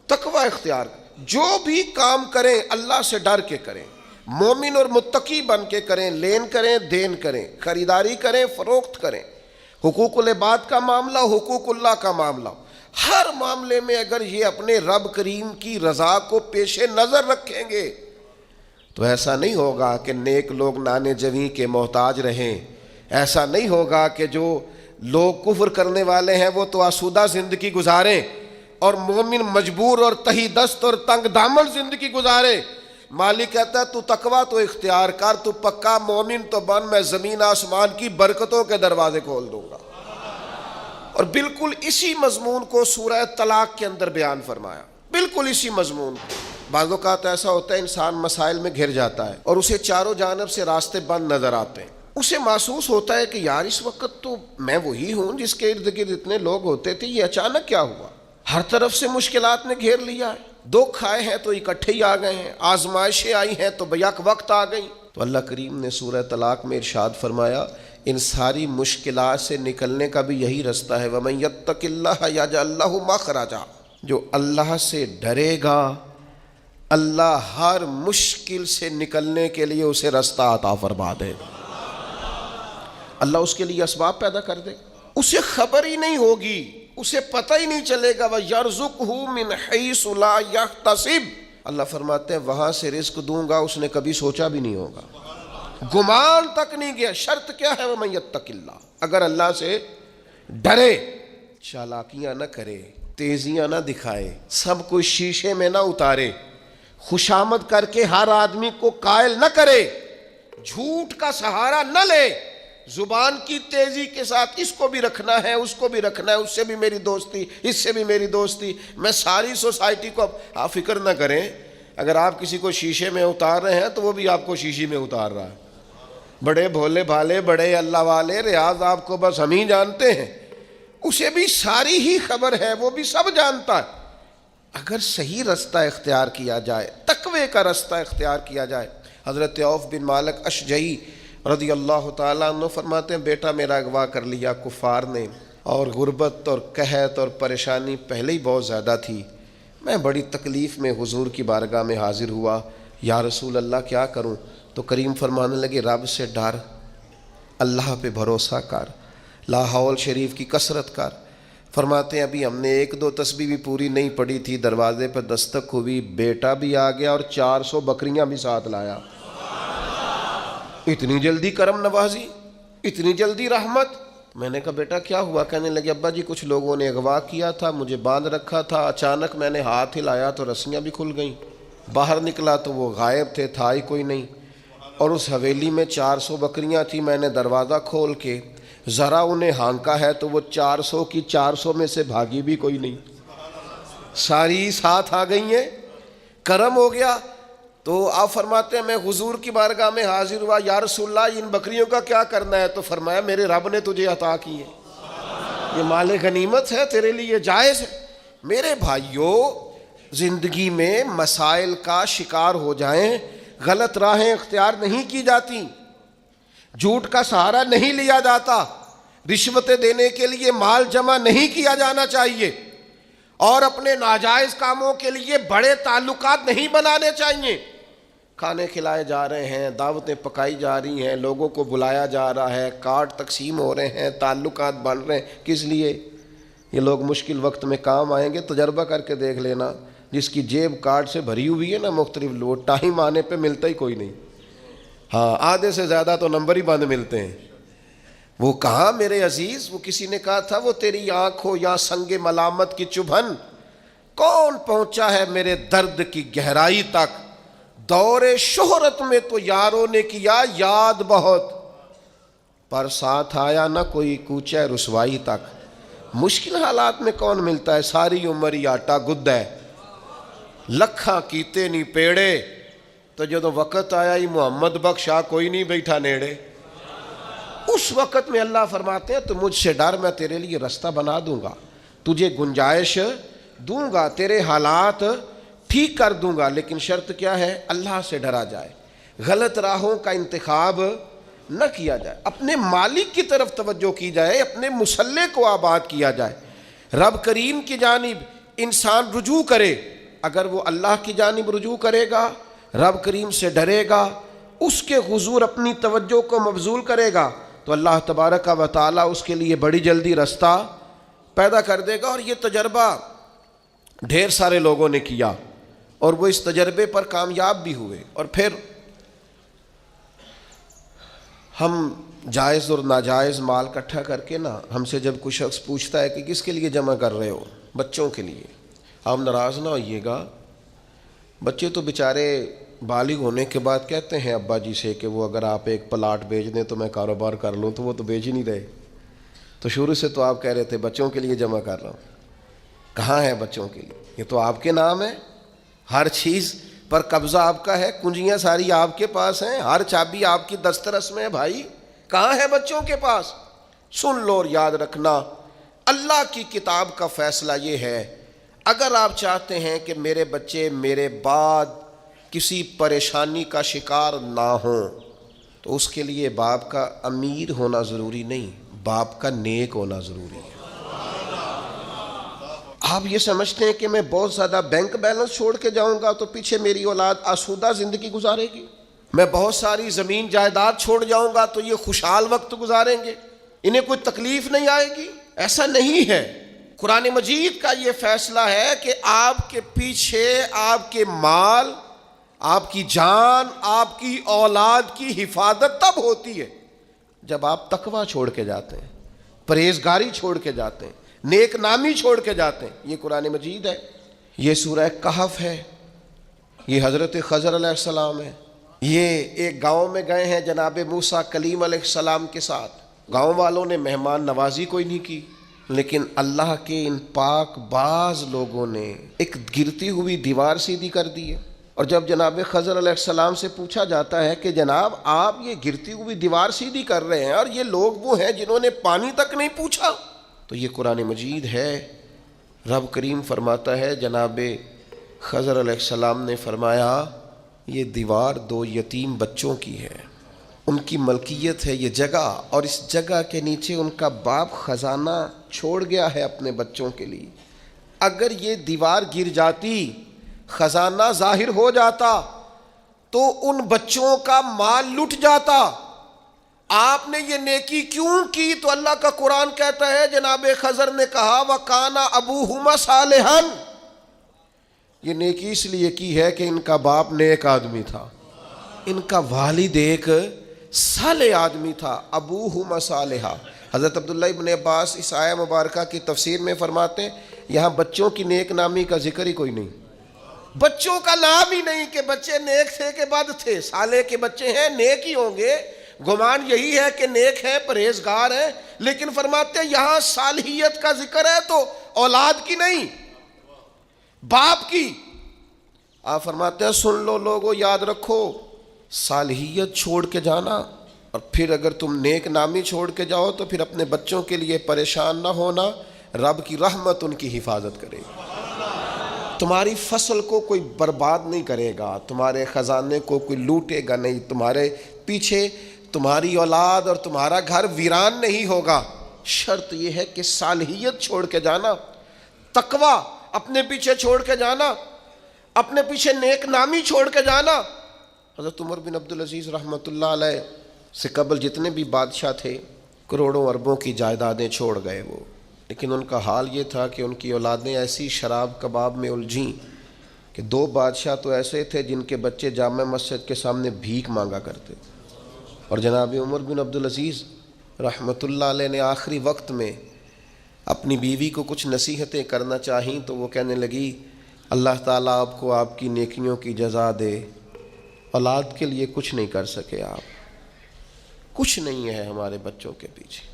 تقوی اختیار کریں۔ جو بھی کام کریں اللہ سے ڈر کے کریں، مومن اور متقی بن کے کریں، لین کریں دین کریں، خریداری کریں فروخت کریں، حقوق العباد کا معاملہ، حقوق اللہ کا معاملہ، ہر معاملے میں اگر یہ اپنے رب کریم کی رضا کو پیش نظر رکھیں گے تو ایسا نہیں ہوگا کہ نیک لوگ نانے جویں کے محتاج رہیں، ایسا نہیں ہوگا کہ جو لوگ کفر کرنے والے ہیں وہ تو آسودہ زندگی گزاریں اور مومن مجبور اور تہی دست اور تنگ دامن زندگی گزارے۔ مالک کہتا ہے تو تقوی تو اختیار کر، تو پکا مومن تو بن، میں زمین آسمان کی برکتوں کے دروازے کھول دوں گا۔ اور بالکل اسی مضمون کو سورہ طلاق کے اندر بیان فرمایا، بالکل اسی مضمون کو۔ بعض اوقات ایسا ہوتا ہے انسان مسائل میں گھر جاتا ہے اور اسے چاروں جانب سے راستے بند نظر آتے ہیں، اسے محسوس ہوتا ہے کہ یار اس وقت تو میں وہی ہوں جس کے ارد گرد اتنے لوگ ہوتے تھے، یہ اچانک کیا ہوا؟ ہر طرف سے مشکلات نے گھیر لیا ہے، دکھ آئے ہیں تو اکٹھے ہی آ گئے ہیں، آزمائشیں آئی ہیں تو بیک وقت آ گئی۔ تو اللہ کریم نے سورہ طلاق میں ارشاد فرمایا ان ساری مشکلات سے نکلنے کا بھی یہی رستہ ہے، وَمَن يَتَّقِ اللَّهَ يَجْعَل لَّهُ مَخْرَجًا، جو اللہ سے ڈرے گا اللہ ہر مشکل سے نکلنے کے لیے اسے رستہ عطا فرما دے گا. اللہ اس کے لیے اسباب پیدا کر دے گا. اسے خبر ہی نہیں ہوگی, اسے پتہ ہی نہیں چلے گا. وَيَرْزُقْهُ مِنْ حَيْثُ لَا يَحْتَسِبُ, اللہ فرماتے ہیں وہاں سے رزق دوں گا اس نے کبھی سوچا بھی نہیں ہوگا, گمان تک نہیں گیا. شرط کیا ہے؟ وَمَن يَتَّقِ اللَّهَ, اگر اللہ سے ڈرے, چالاکیاں نہ کرے, تیزیاں نہ دکھائے, سب کچھ شیشے میں نہ اتارے, خوشامد کر کے ہر آدمی کو قائل نہ کرے, جھوٹ کا سہارا نہ لے, زبان کی تیزی کے ساتھ اس کو بھی رکھنا ہے اس کو بھی رکھنا ہے, اس سے بھی میری دوستی اس سے بھی میری دوستی. میں ساری سوسائٹی کو, آپ فکر نہ کریں, اگر آپ کسی کو شیشے میں اتار رہے ہیں تو وہ بھی آپ کو شیشے میں اتار رہا ہے. بڑے بھولے بھالے بڑے اللہ والے ریاض آپ کو بس ہم ہی جانتے ہیں, اسے بھی ساری ہی خبر ہے, وہ بھی سب جانتا ہے. اگر صحیح رستہ اختیار کیا جائے, تقوی کا رستہ اختیار کیا جائے. حضرت عوف بن مالک اشجعی رضی اللہ تعالیٰ عنہ فرماتے ہیں بیٹا میرا اغوا کر لیا کفار نے, اور غربت اور قحط اور پریشانی پہلے ہی بہت زیادہ تھی. میں بڑی تکلیف میں حضور کی بارگاہ میں حاضر ہوا, یا رسول اللہ کیا کروں؟ تو کریم فرمانے لگے رب سے ڈر, اللہ پہ بھروسہ کر, لا حول شریف کی کثرت کر. فرماتے ہیں ابھی ہم نے 1-2 تسبیح بھی پوری نہیں پڑھی تھی, دروازے پر دستک ہوئی, بیٹا بھی آ گیا اور 400 بکریاں بھی ساتھ لایا. اتنی جلدی کرم نوازی, اتنی جلدی رحمت. میں نے کہا بیٹا کیا ہوا؟ کہنے لگے ابا جی کچھ لوگوں نے اغوا کیا تھا, مجھے باندھ رکھا تھا, اچانک میں نے ہاتھ ہلایا تو رسیاں بھی کھل گئیں, باہر نکلا تو وہ غائب تھے, تھا ہی کوئی نہیں. اور اس حویلی میں 400 بکریاں تھیں, میں نے دروازہ کھول کے ذرا انہیں ہانکا ہے تو وہ 400 کی 400 میں سے بھاگی بھی کوئی نہیں, ساری ساتھ آ گئی ہیں, کرم ہو گیا. تو آپ فرماتے ہیں میں حضور کی بارگاہ میں حاضر ہوا, یا رسول اللہ ان بکریوں کا کیا کرنا ہے؟ تو فرمایا میرے رب نے تجھے عطا کی ہے, یہ مال غنیمت ہے, تیرے لیے جائز ہے. میرے بھائیوں, زندگی میں مسائل کا شکار ہو جائیں, غلط راہیں اختیار نہیں کی جاتی, جھوٹ کا سہارا نہیں لیا جاتا, رشوتیں دینے کے لیے مال جمع نہیں کیا جانا چاہیے, اور اپنے ناجائز کاموں کے لیے بڑے تعلقات نہیں بنانے چاہیے. کھانے کھلائے جا رہے ہیں, دعوتیں پکائی جا رہی ہیں, لوگوں کو بلایا جا رہا ہے, کارڈ تقسیم ہو رہے ہیں, تعلقات بن رہے ہیں, کس لیے؟ یہ لوگ مشکل وقت میں کام آئیں گے. تجربہ کر کے دیکھ لینا, جس کی جیب کارڈ سے بھری ہوئی ہے نا مختلف لوگ, ٹائم آنے پہ ملتا ہی کوئی نہیں. ہاں آدھے سے زیادہ تو نمبر ہی بند ملتے ہیں. وہ کہاں میرے عزیز, وہ کسی نے کہا تھا وہ تیری آنکھ ہو یا سنگ ملامت کی چبھن, کون پہنچا ہے میرے درد کی گہرائی تک, دور شہرت میں تو یاروں نے کیا یاد بہت, پر ساتھ آیا نہ کوئی کوچہ رسوائی تک. مشکل حالات میں کون ملتا ہے, ساری عمر ہی آٹا گد ہے, لکھاں کیتے نہیں پیڑے, تو جدو وقت آیا ہی محمد بخشا کوئی نہیں بیٹھا نیڑے. اس وقت میں اللہ فرماتے ہیں تو مجھ سے ڈر, میں تیرے لیے رستہ بنا دوں گا, تجھے گنجائش دوں گا, تیرے حالات ٹھیک کر دوں گا. لیکن شرط کیا ہے؟ اللہ سے ڈرا جائے, غلط راہوں کا انتخاب نہ کیا جائے, اپنے مالک کی طرف توجہ کی جائے, اپنے مسلح کو آباد کیا جائے, رب کریم کی جانب انسان رجوع کرے. اگر وہ اللہ کی جانب رجوع کرے گا, رب کریم سے ڈرے گا, اس کے حضور اپنی توجہ کو مبذول کرے گا, تو اللہ تبارک و تعالیٰ اس کے لیے بڑی جلدی رستہ پیدا کر دے گا. اور یہ تجربہ ڈھیر سارے لوگوں نے کیا, اور وہ اس تجربے پر کامیاب بھی ہوئے. اور پھر ہم جائز اور ناجائز مال اکٹھا کر کے نا, ہم سے جب کوئی شخص پوچھتا ہے کہ کس کے لیے جمع کر رہے ہو, بچوں کے لیے, آپ ناراض نہ ہوئیے گا. بچے تو بیچارے بالغ ہونے کے بعد کہتے ہیں ابا جی سے کہ وہ اگر آپ ایک پلاٹ بیچ دیں تو میں کاروبار کر لوں, تو وہ تو بیچ ہی نہیں رہے. تو شروع سے تو آپ کہہ رہے تھے بچوں کے لیے جمع کر رہا ہوں. کہاں ہے بچوں کے لیے؟ یہ تو آپ کے نام ہے, ہر چیز پر قبضہ آپ کا ہے, کنجیاں ساری آپ کے پاس ہیں, ہر چابی آپ کی دسترس میں ہے. بھائی کہاں ہے بچوں کے پاس؟ سن لو اور یاد رکھنا, اللہ کی کتاب کا فیصلہ یہ ہے, اگر آپ چاہتے ہیں کہ میرے بچے میرے بعد کسی پریشانی کا شکار نہ ہوں, تو اس کے لیے باپ کا امیر ہونا ضروری نہیں, باپ کا نیک ہونا ضروری ہے. آپ یہ سمجھتے ہیں کہ میں بہت زیادہ بینک بیلنس چھوڑ کے جاؤں گا تو پیچھے میری اولاد آسودہ زندگی گزارے گی؟ میں بہت ساری زمین جائیداد چھوڑ جاؤں گا تو یہ خوشحال وقت گزاریں گے، انہیں کوئی تکلیف نہیں آئے گی؟ ایسا نہیں ہے۔ قرآن مجید کا یہ فیصلہ ہے کہ آپ کے پیچھے آپ کے مال، آپ کی جان، آپ کی اولاد کی حفاظت تب ہوتی ہے جب آپ تقوی چھوڑ کے جاتے ہیں، پرہیزگاری چھوڑ کے جاتے ہیں، نیک نامی چھوڑ کے جاتے ہیں۔ یہ قرآن مجید ہے، یہ سورہ کہف ہے، یہ حضرت خضر علیہ السلام ہے۔ یہ ایک گاؤں میں گئے ہیں جناب موسیٰ کلیم علیہ السلام کے ساتھ، گاؤں والوں نے مہمان نوازی کوئی نہیں کی، لیکن اللہ کے ان پاک باز لوگوں نے ایک گرتی ہوئی دیوار سیدھی کر دی ہے۔ اور جب جناب خضر علیہ السلام سے پوچھا جاتا ہے کہ جناب آپ یہ گرتی ہوئی دیوار سیدھی کر رہے ہیں اور یہ لوگ وہ ہیں جنہوں نے پانی تک نہیں پوچھا، تو یہ قرآن مجید ہے۔ رب کریم فرماتا ہے جناب خضر علیہ السلام نے فرمایا یہ دیوار 2 یتیم بچوں کی ہے، ان کی ملکیت ہے یہ جگہ، اور اس جگہ کے نیچے ان کا باپ خزانہ چھوڑ گیا ہے اپنے بچوں کے لیے۔ اگر یہ دیوار گر جاتی، خزانہ ظاہر ہو جاتا تو ان بچوں کا مال لٹ جاتا۔ آپ نے یہ نیکی کیوں کی؟ تو اللہ کا قرآن کہتا ہے جناب خضر نے کہا وَكَانَ أَبُوهُمَا صَالِحًا، یہ نیکی اس لیے کی ہے کہ ان کا باپ نیک آدمی تھا، ان کا والد ایک صالح آدمی تھا۔ ابوہما صالحا۔ حضرت عبداللہ ابن عباس اس آیہ مبارکہ کی تفسیر میں فرماتے ہیں یہاں بچوں کی نیک نامی کا ذکر ہی کوئی نہیں، بچوں کا نام ہی نہیں کہ بچے نیک تھے کہ بد تھے، صالح کے بچے ہیں نیک ہی ہوں گے، گمان یہی ہے کہ نیک ہے، پرہیزگار ہے، لیکن فرماتے ہیں یہاں صالحیت کا ذکر ہے تو اولاد کی نہیں، باپ کی۔ آپ فرماتے ہیں سن لو لوگو، یاد رکھو، صالحیت چھوڑ کے جانا اور پھر اگر تم نیک نامی چھوڑ کے جاؤ تو پھر اپنے بچوں کے لیے پریشان نہ ہونا، رب کی رحمت ان کی حفاظت کرے گی۔ تمہاری فصل کو کوئی برباد نہیں کرے گا، تمہارے خزانے کو کوئی لوٹے گا نہیں، تمہارے پیچھے تمہاری اولاد اور تمہارا گھر ویران نہیں ہوگا۔ شرط یہ ہے کہ صالحیت چھوڑ کے جانا، تقوی اپنے پیچھے چھوڑ کے جانا، اپنے پیچھے نیک نامی چھوڑ کے جانا۔ حضرت عمر بن عبدالعزیز رحمۃ اللہ علیہ سے قبل جتنے بھی بادشاہ تھے کروڑوں اربوں کی جائیدادیں چھوڑ گئے وہ، لیکن ان کا حال یہ تھا کہ ان کی اولادیں ایسی شراب کباب میں الجھیں کہ 2 بادشاہ تو ایسے تھے جن کے بچے جامع مسجد کے سامنے بھیک مانگا کرتے، اور جناب عمر بن عبدالعزیز رحمۃ اللہ علیہ نے آخری وقت میں اپنی بیوی کو کچھ نصیحتیں کرنا چاہیں تو وہ کہنے لگی اللہ تعالیٰ آپ کو آپ کی نیکیوں کی جزا دے، اولاد کے لیے کچھ نہیں کر سکے آپ، کچھ نہیں ہے ہمارے بچوں کے پیچھے۔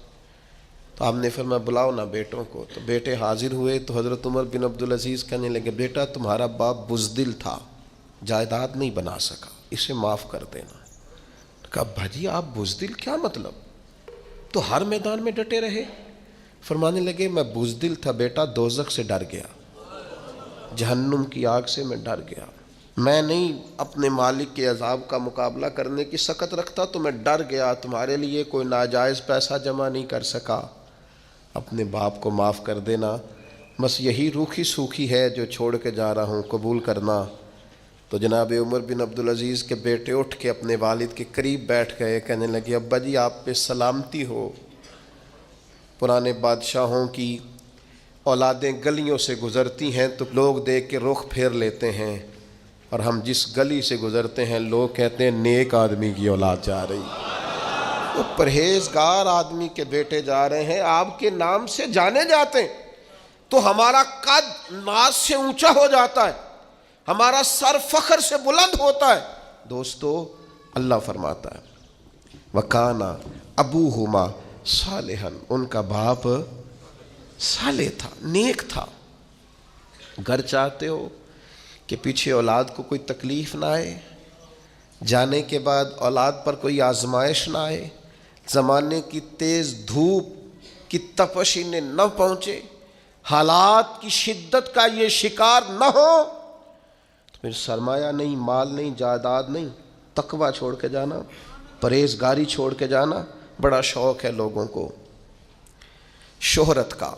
تو آپ نے فرمایا بلاؤ نا بیٹوں کو، تو بیٹے حاضر ہوئے تو حضرت عمر بن عبدالعزیز کہنے لگے بیٹا تمہارا باپ بزدل تھا، جائیداد نہیں بنا سکا، اسے معاف کر دینا۔ کہا بھاجی آپ بزدل کیا مطلب؟ تو ہر میدان میں ڈٹے رہے۔ فرمانے لگے میں بزدل تھا بیٹا، دوزخ سے ڈر گیا، جہنم کی آگ سے میں ڈر گیا، میں نہیں اپنے مالک کے عذاب کا مقابلہ کرنے کی سخت رکھتا تو میں ڈر گیا، تمہارے لیے کوئی ناجائز پیسہ جمع نہیں کر سکا، اپنے باپ کو معاف کر دینا، بس یہی روکھی سوکھی ہے جو چھوڑ کے جا رہا ہوں، قبول کرنا۔ تو جناب عمر بن عبدالعزیز کے بیٹے اٹھ کے اپنے والد کے قریب بیٹھ گئے، کہنے لگے ابا جی آپ پہ سلامتی ہو، پرانے بادشاہوں کی اولادیں گلیوں سے گزرتی ہیں تو لوگ دیکھ کے رخ پھیر لیتے ہیں، اور ہم جس گلی سے گزرتے ہیں لوگ کہتے ہیں نیک آدمی کی اولاد جا رہی، وہ پرہیزگار آدمی کے بیٹے جا رہے ہیں، آپ کے نام سے جانے جاتے ہیں تو ہمارا قد ناز سے اونچا ہو جاتا ہے، ہمارا سر فخر سے بلند ہوتا ہے۔ دوستو اللہ فرماتا ہے وَكَانَ أَبُوهُمَا صَالِحًا، ان کا باپ صالح تھا، نیک تھا۔ گھر چاہتے ہو کہ پیچھے اولاد کو کوئی تکلیف نہ آئے، جانے کے بعد اولاد پر کوئی آزمائش نہ آئے، زمانے کی تیز دھوپ کی تپش انہیں نہ پہنچے، حالات کی شدت کا یہ شکار نہ ہو، تو پھر سرمایہ نہیں، مال نہیں، جائیداد نہیں، تقوی چھوڑ کے جانا، پرہیزگاری چھوڑ کے جانا۔ بڑا شوق ہے لوگوں کو شہرت کا،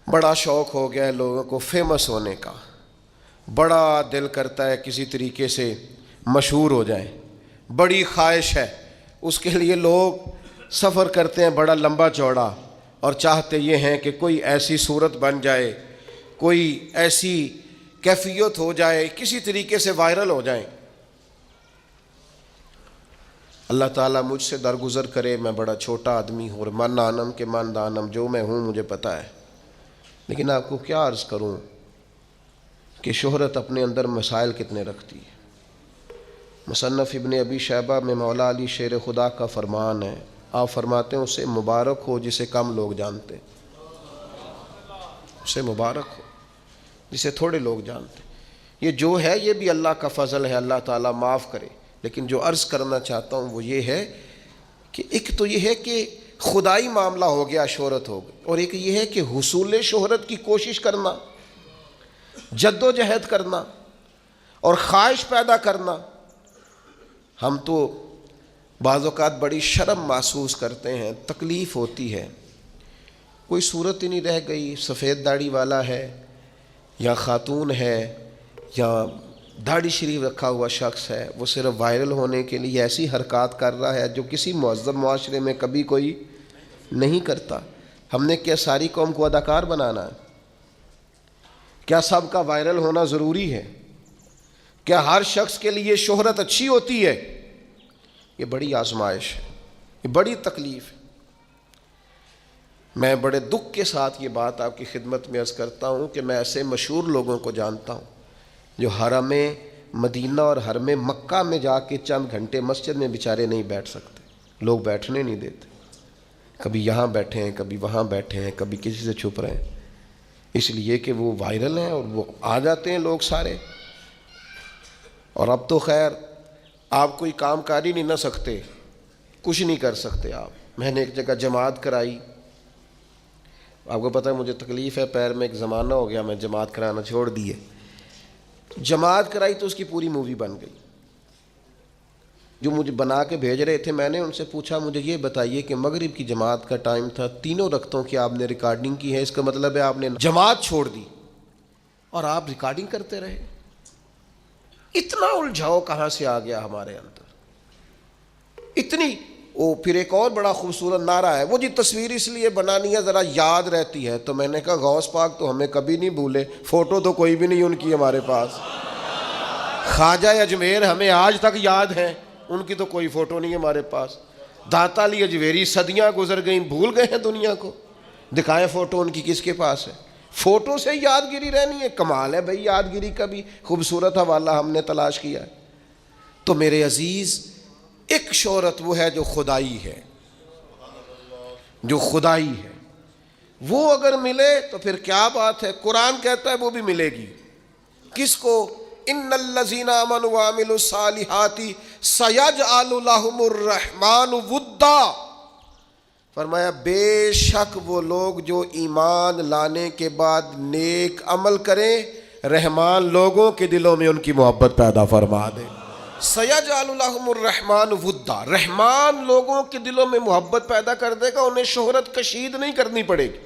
بڑا شوق ہو گیا ہے لوگوں کو فیمس ہونے کا، بڑا دل کرتا ہے کسی طریقے سے مشہور ہو جائیں، بڑی خواہش ہے، اس کے لیے لوگ سفر کرتے ہیں بڑا لمبا چوڑا، اور چاہتے یہ ہیں کہ کوئی ایسی صورت بن جائے، کوئی ایسی کیفیت ہو جائے، کسی طریقے سے وائرل ہو جائیں۔ اللہ تعالیٰ مجھ سے درگزر کرے، میں بڑا چھوٹا آدمی ہوں، اور من دانم کے من دانم، جو میں ہوں مجھے پتہ ہے، لیکن آپ کو کیا عرض کروں کہ شہرت اپنے اندر مسائل کتنے رکھتی ہے۔ مصنف ابن ابی شیبہ میں مولا علی شیر خدا کا فرمان ہے، آپ فرماتے ہیں اسے مبارک ہو جسے کم لوگ جانتے ہیں، اسے مبارک ہو جسے تھوڑے لوگ جانتے ہیں۔ یہ جو ہے یہ بھی اللہ کا فضل ہے، اللہ تعالیٰ معاف کرے، لیکن جو عرض کرنا چاہتا ہوں وہ یہ ہے کہ ایک تو یہ ہے کہ خدائی معاملہ ہو گیا، شہرت ہو گئی، اور ایک یہ ہے کہ حصول شہرت کی کوشش کرنا، جد و جہد کرنا اور خواہش پیدا کرنا۔ ہم تو بعض اوقات بڑی شرم محسوس کرتے ہیں، تکلیف ہوتی ہے، کوئی صورت ہی نہیں رہ گئی، سفید داڑھی والا ہے یا خاتون ہے یا داڑھی شریف رکھا ہوا شخص ہے، وہ صرف وائرل ہونے کے لیے ایسی حرکات کر رہا ہے جو کسی مہذب معاشرے میں کبھی کوئی نہیں کرتا۔ ہم نے کیا ساری قوم کو اداکار بنانا ہے؟ کیا سب کا وائرل ہونا ضروری ہے؟ کیا ہر شخص کے لیے شہرت اچھی ہوتی ہے؟ یہ بڑی آزمائش ہے، یہ بڑی تکلیف ہے۔ میں بڑے دکھ کے ساتھ یہ بات آپ کی خدمت میں عرض کرتا ہوں کہ میں ایسے مشہور لوگوں کو جانتا ہوں جو حرم مدینہ اور حرم مکہ میں جا کے چند گھنٹے مسجد میں بیچارے نہیں بیٹھ سکتے، لوگ بیٹھنے نہیں دیتے، کبھی یہاں بیٹھے ہیں، کبھی وہاں بیٹھے ہیں، کبھی کسی سے چھپ رہے ہیں، اس لیے کہ وہ وائرل ہیں اور وہ آ جاتے ہیں لوگ سارے۔ اور اب تو خیر آپ کوئی کام کر ہی نہیں نہ سکتے، کچھ نہیں کر سکتے آپ۔ میں نے ایک جگہ جماعت کرائی، آپ کو پتہ ہے مجھے تکلیف ہے پیر میں، ایک زمانہ ہو گیا میں جماعت کرانا چھوڑ دیے۔ جماعت کرائی تو اس کی پوری مووی بن گئی۔ جو مجھے بنا کے بھیج رہے تھے میں نے ان سے پوچھا مجھے یہ بتائیے کہ مغرب کی جماعت کا ٹائم تھا، تینوں رکعتوں کی آپ نے ریکارڈنگ کی ہے، اس کا مطلب ہے آپ نے جماعت چھوڑ دی اور آپ ریکارڈنگ کرتے رہے۔ اتنا الجھاؤ کہاں سے آ گیا ہمارے اندر؟ اتنی پھر ایک اور بڑا خوبصورت نعرہ ہے، وہ جی تصویر اس لیے بنانی ہے ذرا یاد رہتی ہے، تو میں نے کہا غوث پاک تو ہمیں کبھی نہیں بھولے، فوٹو تو کوئی بھی نہیں ان کی ہمارے پاس۔ خواجہ اجمیر ہمیں آج تک یاد ہیں، ان کی تو کوئی فوٹو نہیں ہمارے پاس۔ داتا علی اجمیری صدیاں گزر گئیں، بھول گئے ہیں دنیا کو، دکھائیں فوٹو ان کی کس کے پاس ہے؟ فوٹو سے یادگیری رہنی ہے، کمال ہے بھئی، یادگیری کا بھی خوبصورت حوالہ ہم نے تلاش کیا ہے۔ تو میرے عزیز ایک شہرت وہ ہے جو خدائی ہے، جو خدائی ہے، وہ اگر ملے تو پھر کیا بات ہے، قرآن کہتا ہے وہ بھی ملے گی۔ کس کو؟ ان الذین آمنوا وعملوا الصالحات سیجعل لهم الرحمن ودا، فرمایا بے شک وہ لوگ جو ایمان لانے کے بعد نیک عمل کریں، رحمان لوگوں کے دلوں میں ان کی محبت پیدا فرما دے۔ سیجعل لهم الرحمن ودا، رحمان لوگوں کے دلوں میں محبت پیدا کر دے گا، انہیں شہرت کشید نہیں کرنی پڑے گی،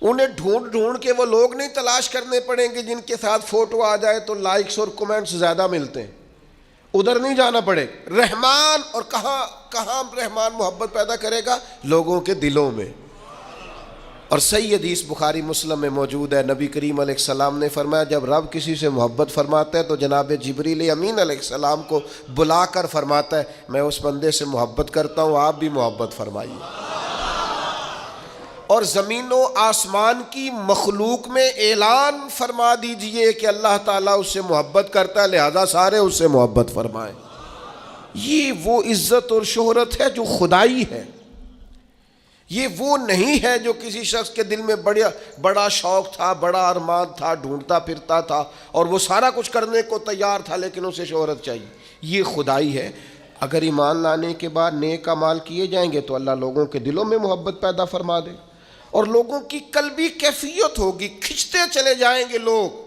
انہیں ڈھونڈ ڈھونڈ کے وہ لوگ نہیں تلاش کرنے پڑیں گے جن کے ساتھ فوٹو آ جائے تو لائکس اور کومنٹس زیادہ ملتے ہیں، ادھر نہیں جانا پڑے گا۔ رحمان، اور کہاں رحمان محبت پیدا کرے گا؟ لوگوں کے دلوں میں۔ اور صحیح حدیث بخاری مسلم میں موجود ہے، نبی کریم علیہ السلام نے فرمایا جب رب کسی سے محبت فرماتا ہے تو جناب جبریل امین علیہ السلام کو بلا کر فرماتا ہے میں اس بندے سے محبت کرتا ہوں، آپ بھی محبت فرمائیے۔ اور زمین و آسمان کی مخلوق میں اعلان فرما دیجئے کہ اللہ تعالیٰ اس سے محبت کرتا ہے، لہذا سارے اس سے محبت فرمائیں۔ یہ وہ عزت اور شہرت ہے جو خدائی ہے، یہ وہ نہیں ہے جو کسی شخص کے دل میں بڑا شوق تھا، بڑا ارمان تھا، ڈھونڈتا پھرتا تھا اور وہ سارا کچھ کرنے کو تیار تھا لیکن اسے شہرت چاہیے۔ یہ خدائی ہے۔ اگر ایمان لانے کے بعد نیک اعمال کیے جائیں گے تو اللہ لوگوں کے دلوں میں محبت پیدا فرما دے اور لوگوں کی قلبی کیفیت ہوگی، کھنچتے چلے جائیں گے لوگ۔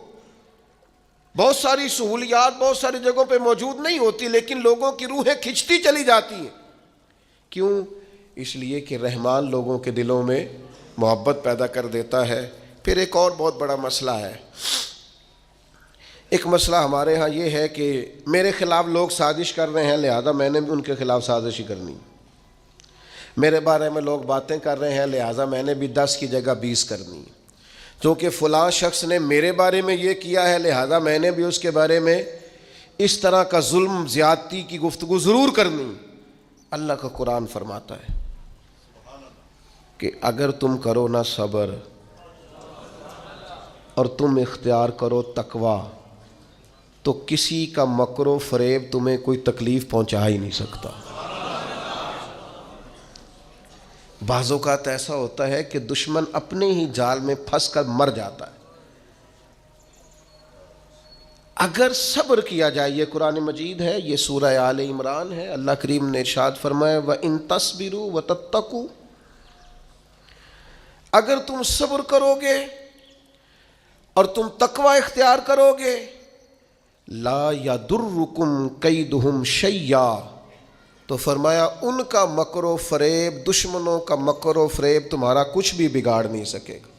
بہت ساری سہولیات بہت ساری جگہوں پہ موجود نہیں ہوتی لیکن لوگوں کی روحیں کھنچتی چلی جاتی ہیں۔ کیوں؟ اس لیے کہ رحمان لوگوں کے دلوں میں محبت پیدا کر دیتا ہے۔ پھر ایک اور بہت بڑا مسئلہ ہے۔ ایک مسئلہ ہمارے ہاں یہ ہے کہ میرے خلاف لوگ سازش کر رہے ہیں، لہذا میں نے بھی ان کے خلاف سازش ہی کرنی۔ میرے بارے میں لوگ باتیں کر رہے ہیں، لہذا میں نے بھی 10 کی جگہ 20 کرنی۔ چونکہ فلاں شخص نے میرے بارے میں یہ کیا ہے، لہذا میں نے بھی اس کے بارے میں اس طرح کا ظلم زیادتی کی گفتگو ضرور کرنی۔ اللہ کا قرآن فرماتا ہے کہ اگر تم کرو نا صبر اور تم اختیار کرو تقوی تو کسی کا مکر و فریب تمہیں کوئی تکلیف پہنچا ہی نہیں سکتا۔ بعض اوقات ایسا ہوتا ہے کہ دشمن اپنے ہی جال میں پھنس کر مر جاتا ہے۔ اگر صبر کیا جائے، یہ قرآن مجید ہے، یہ سورہ آل عمران ہے، اللہ کریم نے ارشاد فرمایا وَإِن تَصْبِرُوا وَتَتَّقُوا، اگر تم صبر کرو گے اور تم تقوی اختیار کرو گے، لا یضرکم کیدہم شیئا، تو فرمایا ان کا مکر و فریب، دشمنوں کا مکر و فریب تمہارا کچھ بھی بگاڑ نہیں سکے گا،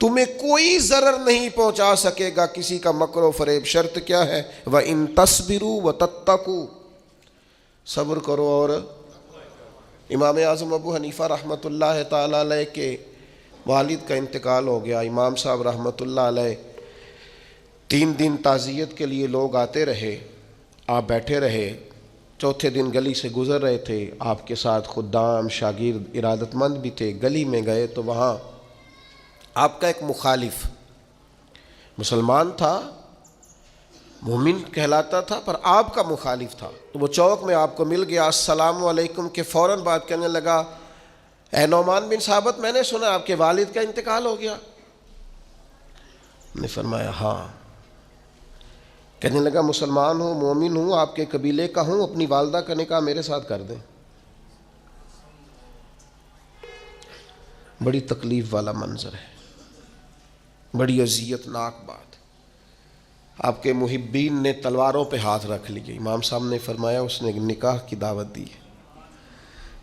تمہیں کوئی ضرر نہیں پہنچا سکے گا کسی کا مکر و فریب۔ شرط کیا ہے؟ وَإِن تَصْبِرُوا وَتَتَّقُوا، صبر کرو۔ اور امام اعظم ابو حنیفہ رحمۃ اللہ تعالیٰ علیہ کے والد کا انتقال ہو گیا۔ امام صاحب رحمۃ اللہ علیہ 3 دن تعزیت کے لیے لوگ آتے رہے، آپ بیٹھے رہے، چوتھے دن گلی سے گزر رہے تھے، آپ کے ساتھ خدام شاگرد ارادت مند بھی تھے، گلی میں گئے تو وہاں آپ کا ایک مخالف، مسلمان تھا، مومن کہلاتا تھا، پر آپ کا مخالف تھا، تو وہ چوک میں آپ کو مل گیا، السلام علیکم کے فوراً بات کرنے لگا، اے نعمان بن ثابت، میں نے سنا آپ کے والد کا انتقال ہو گیا۔ نے فرمایا ہاں۔ کہنے لگا مسلمان ہوں، مومن ہوں، آپ کے قبیلے کا ہوں، اپنی والدہ کا نکاح میرے ساتھ کر دیں۔ بڑی تکلیف والا منظر ہے، بڑی اذیت ناک بات۔ آپ کے محبین نے تلواروں پہ ہاتھ رکھ لیے۔ امام صاحب نے فرمایا اس نے نکاح کی دعوت دی ہے،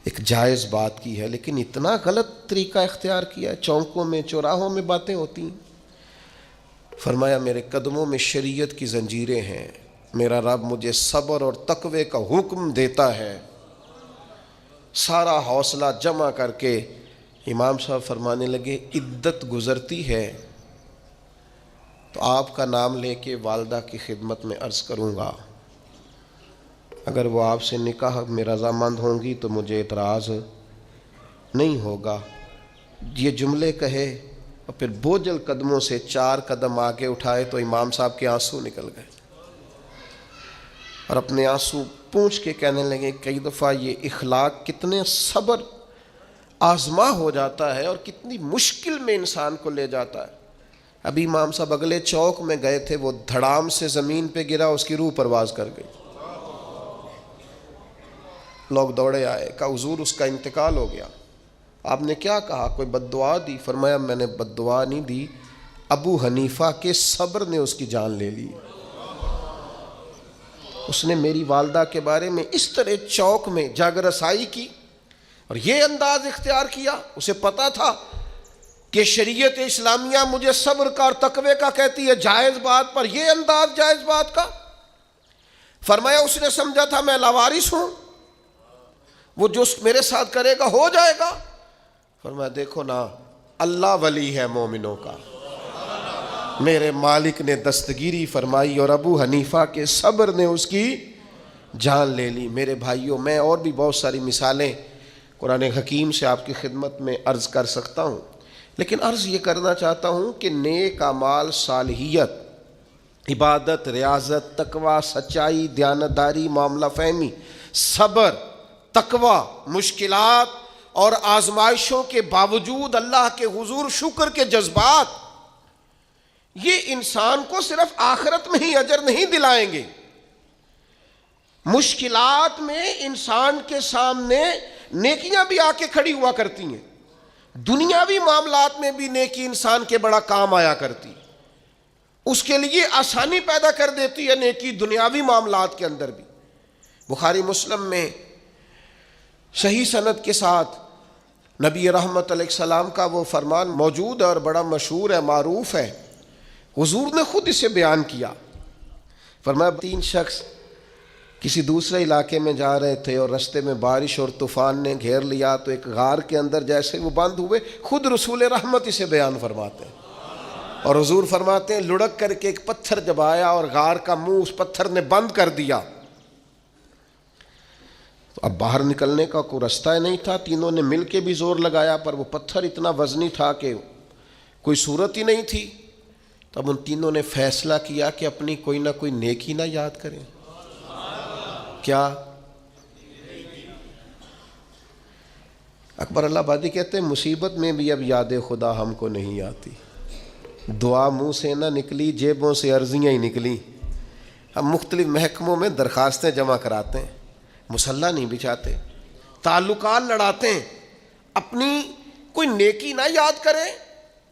ایک جائز بات کی ہے، لیکن اتنا غلط طریقہ اختیار کیا ہے، چوکوں میں چوراہوں میں باتیں ہوتی ہیں۔ فرمایا میرے قدموں میں شریعت کی زنجیریں ہیں، میرا رب مجھے صبر اور تقوی کا حکم دیتا ہے۔ سارا حوصلہ جمع کر کے امام صاحب فرمانے لگے عدت گزرتی ہے تو آپ کا نام لے کے والدہ کی خدمت میں عرض کروں گا، اگر وہ آپ سے نکاح میں رضامند ہوں گی تو مجھے اعتراض نہیں ہوگا۔ یہ جملے کہے اور پھر بوجھل قدموں سے 4 قدم آگے اٹھائے تو امام صاحب کے آنسو نکل گئے، اور اپنے آنسو پونچھ کے کہنے لگے کئی دفعہ یہ اخلاق کتنے صبر آزما ہو جاتا ہے اور کتنی مشکل میں انسان کو لے جاتا ہے۔ ابھی امام صاحب اگلے چوک میں گئے تھے، وہ دھڑام سے زمین پہ گرا، اس کی روح پرواز کر گئی۔ لوگ دوڑے آئے، کہا حضور اس کا انتقال ہو گیا۔ آپ نے کیا کہا؟ کوئی بد دعا دی؟ فرمایا میں نے بد دعا نہیں دی، ابو حنیفہ کے صبر نے اس کی جان لے لی۔ اس نے میری والدہ کے بارے میں اس طرح چوک میں جاگ رسائی کی اور یہ انداز اختیار کیا، اسے پتا تھا کہ شریعت اسلامیہ مجھے صبر کا اور تقوی کا کہتی ہے جائز بات پر، یہ انداز جائز بات کا۔ فرمایا اس نے سمجھا تھا میں لاوارث ہوں، وہ جو میرے ساتھ کرے گا ہو جائے گا۔ فرمایا دیکھو نا، اللہ ولی ہے مومنوں کا، میرے مالک نے دستگیری فرمائی اور ابو حنیفہ کے صبر نے اس کی جان لے لی۔ میرے بھائیوں، میں اور بھی بہت ساری مثالیں قرآن حکیم سے آپ کی خدمت میں عرض کر سکتا ہوں، لیکن عرض یہ کرنا چاہتا ہوں کہ نیک اعمال، صالحیت، عبادت، ریاضت، تقوی، سچائی، دیانتداری، معاملہ فہمی، صبر، تقوی، مشکلات اور آزمائشوں کے باوجود اللہ کے حضور شکر کے جذبات، یہ انسان کو صرف آخرت میں ہی اجر نہیں دلائیں گے، مشکلات میں انسان کے سامنے نیکیاں بھی آ کے کھڑی ہوا کرتی ہیں، دنیاوی معاملات میں بھی نیکی انسان کے بڑا کام آیا کرتی، اس کے لیے آسانی پیدا کر دیتی ہے نیکی دنیاوی معاملات کے اندر بھی۔ بخاری مسلم میں صحیح سند کے ساتھ نبی رحمت علیہ السلام کا وہ فرمان موجود ہے اور بڑا مشہور ہے، معروف ہے، حضور نے خود اسے بیان کیا۔ فرمایا 3 شخص کسی دوسرے علاقے میں جا رہے تھے اور رستے میں بارش اور طوفان نے گھیر لیا، تو ایک غار کے اندر جیسے وہ بند ہوئے، خود رسول رحمت اسے بیان فرماتے ہیں، اور حضور فرماتے ہیں لڑک کر کے ایک پتھر جب آیا اور غار کا منہ اس پتھر نے بند کر دیا، تو اب باہر نکلنے کا کوئی رستہ نہیں تھا، تینوں نے مل کے بھی زور لگایا پر وہ پتھر اتنا وزنی تھا کہ کوئی صورت ہی نہیں تھی۔ تب ان تینوں نے فیصلہ کیا کہ اپنی کوئی نہ کوئی نیکی نہ یاد کریں۔ کیا؟ اکبر اللہ آبادی کہتے ہیں مصیبت میں بھی اب یاد خدا ہم کو نہیں آتی، دعا منہ سے نہ نکلی، جیبوں سے عرضیاں ہی نکلی۔ ہم مختلف محکموں میں درخواستیں جمع کراتے ہیں، مصلی نہیں بچھاتے، تعلقات لڑاتے ہیں، اپنی کوئی نیکی نہ یاد کریں۔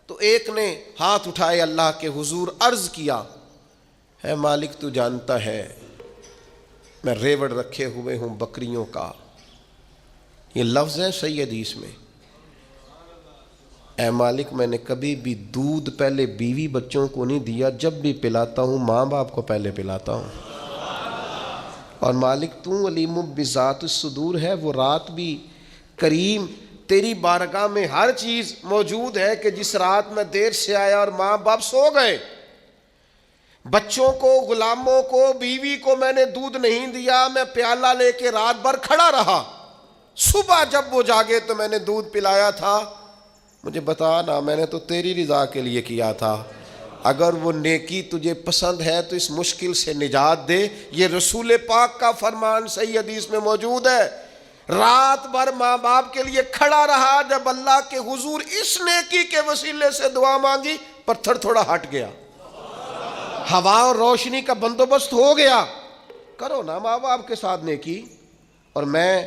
تو ایک نے ہاتھ اٹھائے اللہ کے حضور، عرض کیا، اے مالک تو جانتا ہے میں ریوڑ رکھے ہوئے ہوں بکریوں کا، یہ لفظ ہے صحیح حدیث میں، اے مالک میں نے کبھی بھی دودھ پہلے بیوی بچوں کو نہیں دیا، جب بھی پلاتا ہوں ماں باپ کو پہلے پلاتا ہوں، اور مالک تو علیم بذات الصدور ہے، وہ رات بھی کریم تیری بارگاہ میں ہر چیز موجود ہے کہ جس رات میں دیر سے آیا اور ماں باپ سو گئے، بچوں کو، غلاموں کو، بیوی کو میں نے دودھ نہیں دیا، میں پیالہ لے کے رات بھر کھڑا رہا، صبح جب وہ جاگے تو میں نے دودھ پلایا تھا، مجھے بتا نا میں نے تو تیری رضا کے لیے کیا تھا، اگر وہ نیکی تجھے پسند ہے تو اس مشکل سے نجات دے۔ یہ رسول پاک کا فرمان صحیح حدیث میں موجود ہے۔ رات بھر ماں باپ کے لیے کھڑا رہا، جب اللہ کے حضور اس نیکی کے وسیلے سے دعا مانگی، پتھر تھوڑا ہٹ گیا، ہوا اور روشنی کا بندوبست ہو گیا۔ کرو نا ماں باپ کے ساتھ نیکی۔ اور میں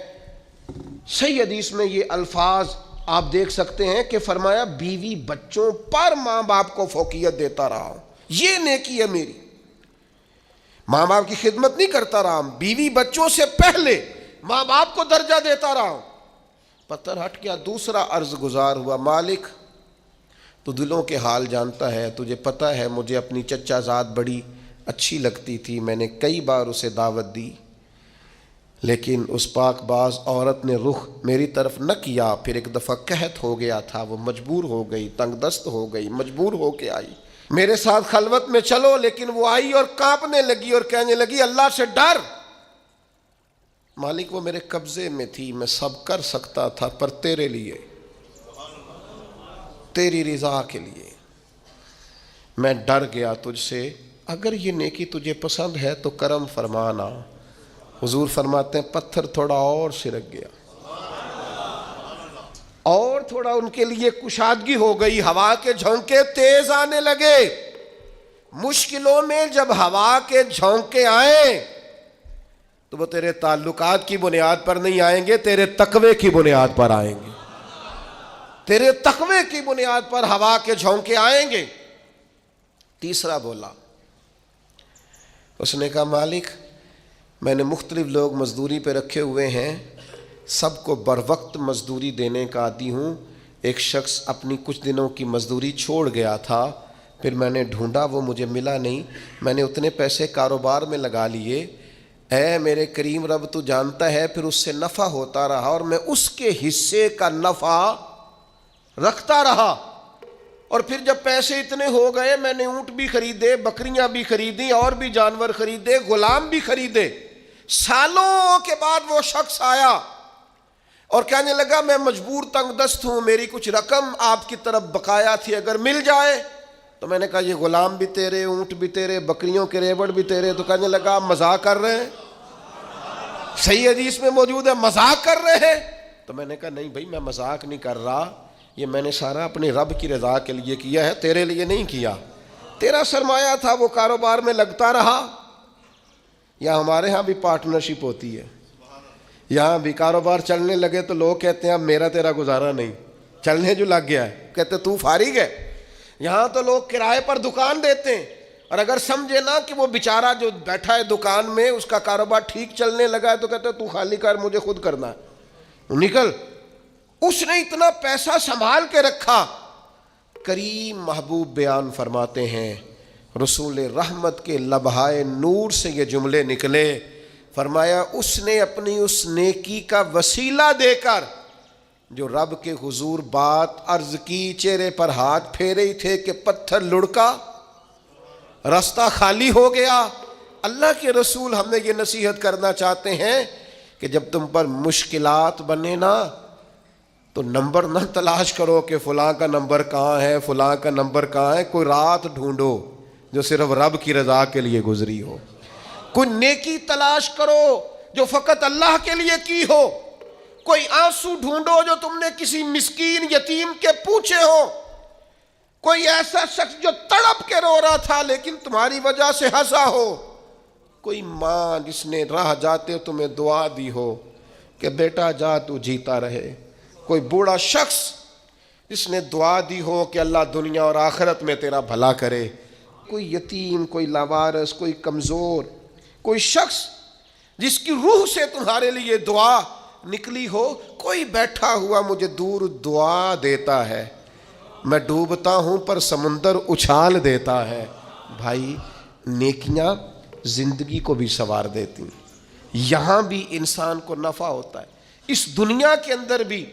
صحیح حدیث میں یہ الفاظ آپ دیکھ سکتے ہیں کہ فرمایا بیوی بچوں پر ماں باپ کو فوقیت دیتا رہا ہوں، یہ نیکی ہے میری، ماں باپ کی خدمت نہیں کرتا رہا ہوں، بیوی بچوں سے پہلے ماں باپ کو درجہ دیتا رہا ہوں۔ پتھر ہٹ گیا، دوسرا عرض گزار ہوا، مالک تو دلوں کے حال جانتا ہے، تجھے پتہ ہے مجھے اپنی چچا زاد بڑی اچھی لگتی تھی، میں نے کئی بار اسے دعوت دی، لیکن اس پاک باز عورت نے رخ میری طرف نہ کیا، پھر ایک دفعہ قحط ہو گیا تھا، وہ مجبور ہو گئی، تنگ دست ہو گئی، مجبور ہو کے آئی، میرے ساتھ خلوت میں چلو، لیکن وہ آئی اور کانپنے لگی اور کہنے لگی اللہ سے ڈر۔ مالک وہ میرے قبضے میں تھی، میں سب کر سکتا تھا، پر تیرے لیے، تیری رضا کے لیے میں ڈر گیا تجھ سے، اگر یہ نیکی تجھے پسند ہے تو کرم فرمانا۔ حضور فرماتے ہیں پتھر تھوڑا اور سرک گیا، اور تھوڑا ان کے لیے کشادگی ہو گئی، ہوا کے جھونکے تیز آنے لگے۔ مشکلوں میں جب ہوا کے جھونکے آئیں تو وہ تیرے تعلقات کی بنیاد پر نہیں آئیں گے، تیرے تقوی کی بنیاد پر آئیں گے، تیرے تقوی کی بنیاد پر ہوا کے جھونکے آئیں گے۔ تیسرا بولا، اس نے کہا مالک میں نے مختلف لوگ مزدوری پہ رکھے ہوئے ہیں، سب کو بر وقت مزدوری دینے کا عادی ہوں، ایک شخص اپنی کچھ دنوں کی مزدوری چھوڑ گیا تھا، پھر میں نے ڈھونڈا وہ مجھے ملا نہیں، میں نے اتنے پیسے کاروبار میں لگا لیے، اے میرے کریم رب تو جانتا ہے، پھر اس سے نفع ہوتا رہا اور میں اس کے حصے کا نفع رکھتا رہا، اور پھر جب پیسے اتنے ہو گئے میں نے اونٹ بھی خریدے، بکریاں بھی خریدی، اور بھی جانور خریدے، غلام بھی خریدے۔ سالوں کے بعد وہ شخص آیا اور کہنے لگا میں مجبور تنگ دست ہوں، میری کچھ رقم آپ کی طرف بقایا تھی، اگر مل جائے۔ تو میں نے کہا یہ غلام بھی تیرے، اونٹ بھی تیرے، بکریوں کے ریوڑ بھی تیرے؟ تو کہنے لگا آپ مذاق کر رہے ہیں، صحیح حدیث میں موجود ہے مذاق کر رہے ہیں۔ تو میں نے کہا نہیں بھائی میں مذاق نہیں کر رہا، یہ میں نے سارا اپنے رب کی رضا کے لیے کیا ہے، تیرے لیے نہیں کیا۔ تیرا سرمایہ تھا وہ کاروبار میں لگتا رہا۔ یا ہمارے ہاں بھی پارٹنرشپ ہوتی ہے، یہاں بھی کاروبار چلنے لگے تو لوگ کہتے ہیں اب میرا تیرا گزارا نہیں، چلنے جو لگ گیا ہے، کہتے تو فارغ ہے۔ یہاں تو لوگ کرائے پر دکان دیتے ہیں، اور اگر سمجھے نا کہ وہ بیچارہ جو بیٹھا ہے دکان میں اس کا کاروبار ٹھیک چلنے لگا ہے تو کہتے تو خالی کر، مجھے خود کرنا ہے، نکل۔ اس نے اتنا پیسہ سنبھال کے رکھا. کریم محبوب بیان فرماتے ہیں رسول رحمت کے لبہائے نور سے یہ جملے نکلے. فرمایا اس نے اپنی اس نیکی کا وسیلہ دے کر جو رب کے حضور بات عرض کی، چہرے پر ہاتھ پھیرے ہی تھے کہ پتھر لڑکا، راستہ خالی ہو گیا. اللہ کے رسول ہم نے یہ نصیحت کرنا چاہتے ہیں کہ جب تم پر مشکلات بنے نا تو نمبر نہ تلاش کرو کہ فلاں کا نمبر کہاں ہے، فلاں کا نمبر کہاں ہے. کوئی رات ڈھونڈو جو صرف رب کی رضا کے لیے گزری ہو. کوئی نیکی تلاش کرو جو فقط اللہ کے لیے کی ہو. کوئی آنسو ڈھونڈو جو تم نے کسی مسکین یتیم کے پوچھے ہو. کوئی ایسا شخص جو تڑپ کے رو رہا تھا لیکن تمہاری وجہ سے ہنسا ہو. کوئی ماں جس نے راہ جاتے تمہیں دعا دی ہو کہ بیٹا جا تو جیتا رہے. کوئی بوڑھا شخص جس نے دعا دی ہو کہ اللہ دنیا اور آخرت میں تیرا بھلا کرے. کوئی یتیم، کوئی لاوارث، کوئی کمزور، کوئی شخص جس کی روح سے تمہارے لیے دعا نکلی ہو. کوئی بیٹھا ہوا مجھے دور دعا دیتا ہے، میں ڈوبتا ہوں پر سمندر اچھال دیتا ہے. بھائی نیکیاں زندگی کو بھی سنوار دیتی، یہاں بھی انسان کو نفع ہوتا ہے، اس دنیا کے اندر بھی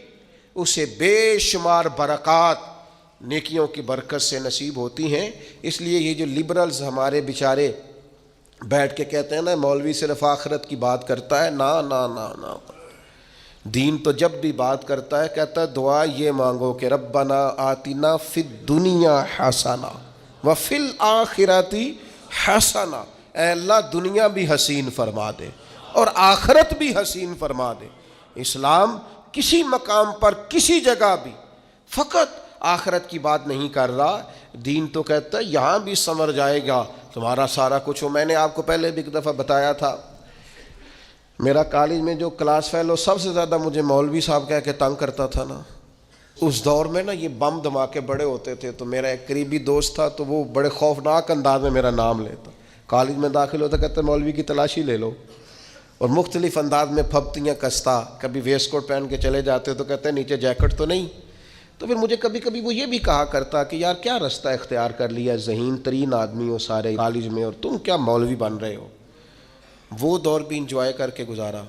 اسے بے شمار برکات نیکیوں کی برکت سے نصیب ہوتی ہیں. اس لیے یہ جو لبرلز ہمارے بیچارے بیٹھ کے کہتے ہیں نا مولوی صرف آخرت کی بات کرتا ہے، نا نا نا نا. دین تو جب بھی بات کرتا ہے کہتا ہے دعا یہ مانگو کہ ربنا آتنا فی الدنیا حسنہ وفی الآخرۃ حسنہ. اے اللہ دنیا بھی حسین فرما دے اور آخرت بھی حسین فرما دے. اسلام کسی مقام پر کسی جگہ بھی فقط آخرت کی بات نہیں کر رہا. دین تو کہتا ہے یہاں بھی سنور جائے گا تمہارا سارا کچھ ہو. میں نے آپ کو پہلے بھی ایک دفعہ بتایا تھا میرا کالج میں جو کلاس فیلو سب سے زیادہ مجھے مولوی صاحب کہہ کے تنگ کرتا تھا نا، اس دور میں نا یہ بم دھماکے بڑے ہوتے تھے. تو میرا ایک قریبی دوست تھا تو وہ بڑے خوفناک انداز میں میرا نام لیتا. کالج میں داخل ہوتا کہتا مولوی کی تلاشی لے لو، اور مختلف انداز میں پھپتیاں کستا. کبھی ویسٹ کوٹ پہن کے چلے جاتے تو کہتے ہیں نیچے جیکٹ تو نہیں. تو پھر مجھے کبھی کبھی وہ یہ بھی کہا کرتا کہ یار کیا رستہ اختیار کر لیا، ذہین ترین آدمی ہو سارے کالج میں اور تم کیا مولوی بن رہے ہو. وہ دور بھی انجوائے کر کے گزارا.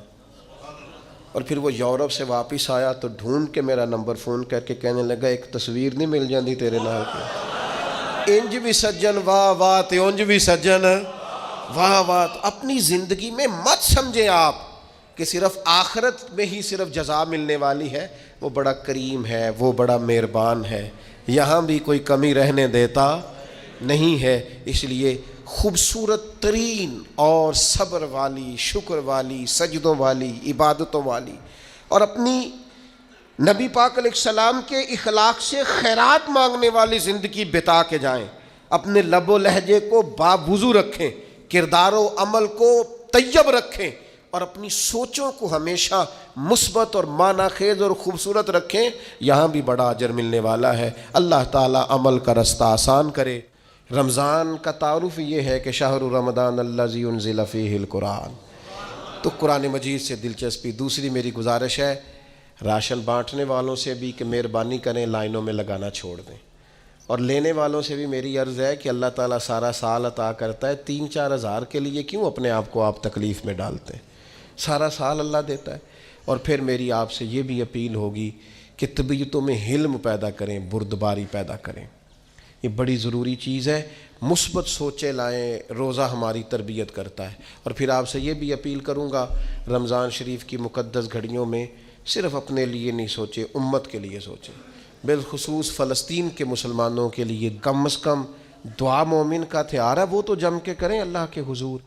اور پھر وہ یورپ سے واپس آیا تو ڈھونڈ کے میرا نمبر فون کر کے کہنے لگا ایک تصویر نہیں مل جاندی تیرے نال کے، انج بھی سجن واہ واہ تے انج بھی سجن واہ واہ. اپنی زندگی میں مت سمجھیں آپ کہ صرف آخرت میں ہی صرف جزا ملنے والی ہے. وہ بڑا کریم ہے، وہ بڑا مہربان ہے، یہاں بھی کوئی کمی رہنے دیتا نہیں ہے. اس لیے خوبصورت ترین اور صبر والی، شکر والی، سجدوں والی، عبادتوں والی اور اپنی نبی پاک علیہ السلام کے اخلاق سے خیرات مانگنے والی زندگی بتا کے جائیں. اپنے لب و لہجے کو باوضو رکھیں، کردار و عمل کو طیب رکھیں اور اپنی سوچوں کو ہمیشہ مثبت اور معنی خیز اور خوبصورت رکھیں. یہاں بھی بڑا اجر ملنے والا ہے. اللہ تعالیٰ عمل کا رستہ آسان کرے. رمضان کا تعارف یہ ہے کہ شہر رمضان الذی انزل فیہ القرآن. تو قرآن مجید سے دلچسپی. دوسری میری گزارش ہے راشن بانٹنے والوں سے بھی کہ مہربانی کریں لائنوں میں لگانا چھوڑ دیں، اور لینے والوں سے بھی میری عرض ہے کہ اللہ تعالیٰ سارا سال عطا کرتا ہے، 3-4 ہزار کے لیے کیوں اپنے آپ کو آپ تکلیف میں ڈالتے ہیں؟ سارا سال اللہ دیتا ہے. اور پھر میری آپ سے یہ بھی اپیل ہوگی کہ طبیعتوں میں حلم پیدا کریں، بردباری پیدا کریں. یہ بڑی ضروری چیز ہے. مثبت سوچیں لائیں، روزہ ہماری تربیت کرتا ہے. اور پھر آپ سے یہ بھی اپیل کروں گا رمضان شریف کی مقدس گھڑیوں میں صرف اپنے لیے نہیں سوچیں، امت کے لیے سوچیں. بالخصوص فلسطین کے مسلمانوں کے لیے کم از کم دعا مومن کا ہتھیار ہے، وہ تو جم کے کریں اللہ کے حضور.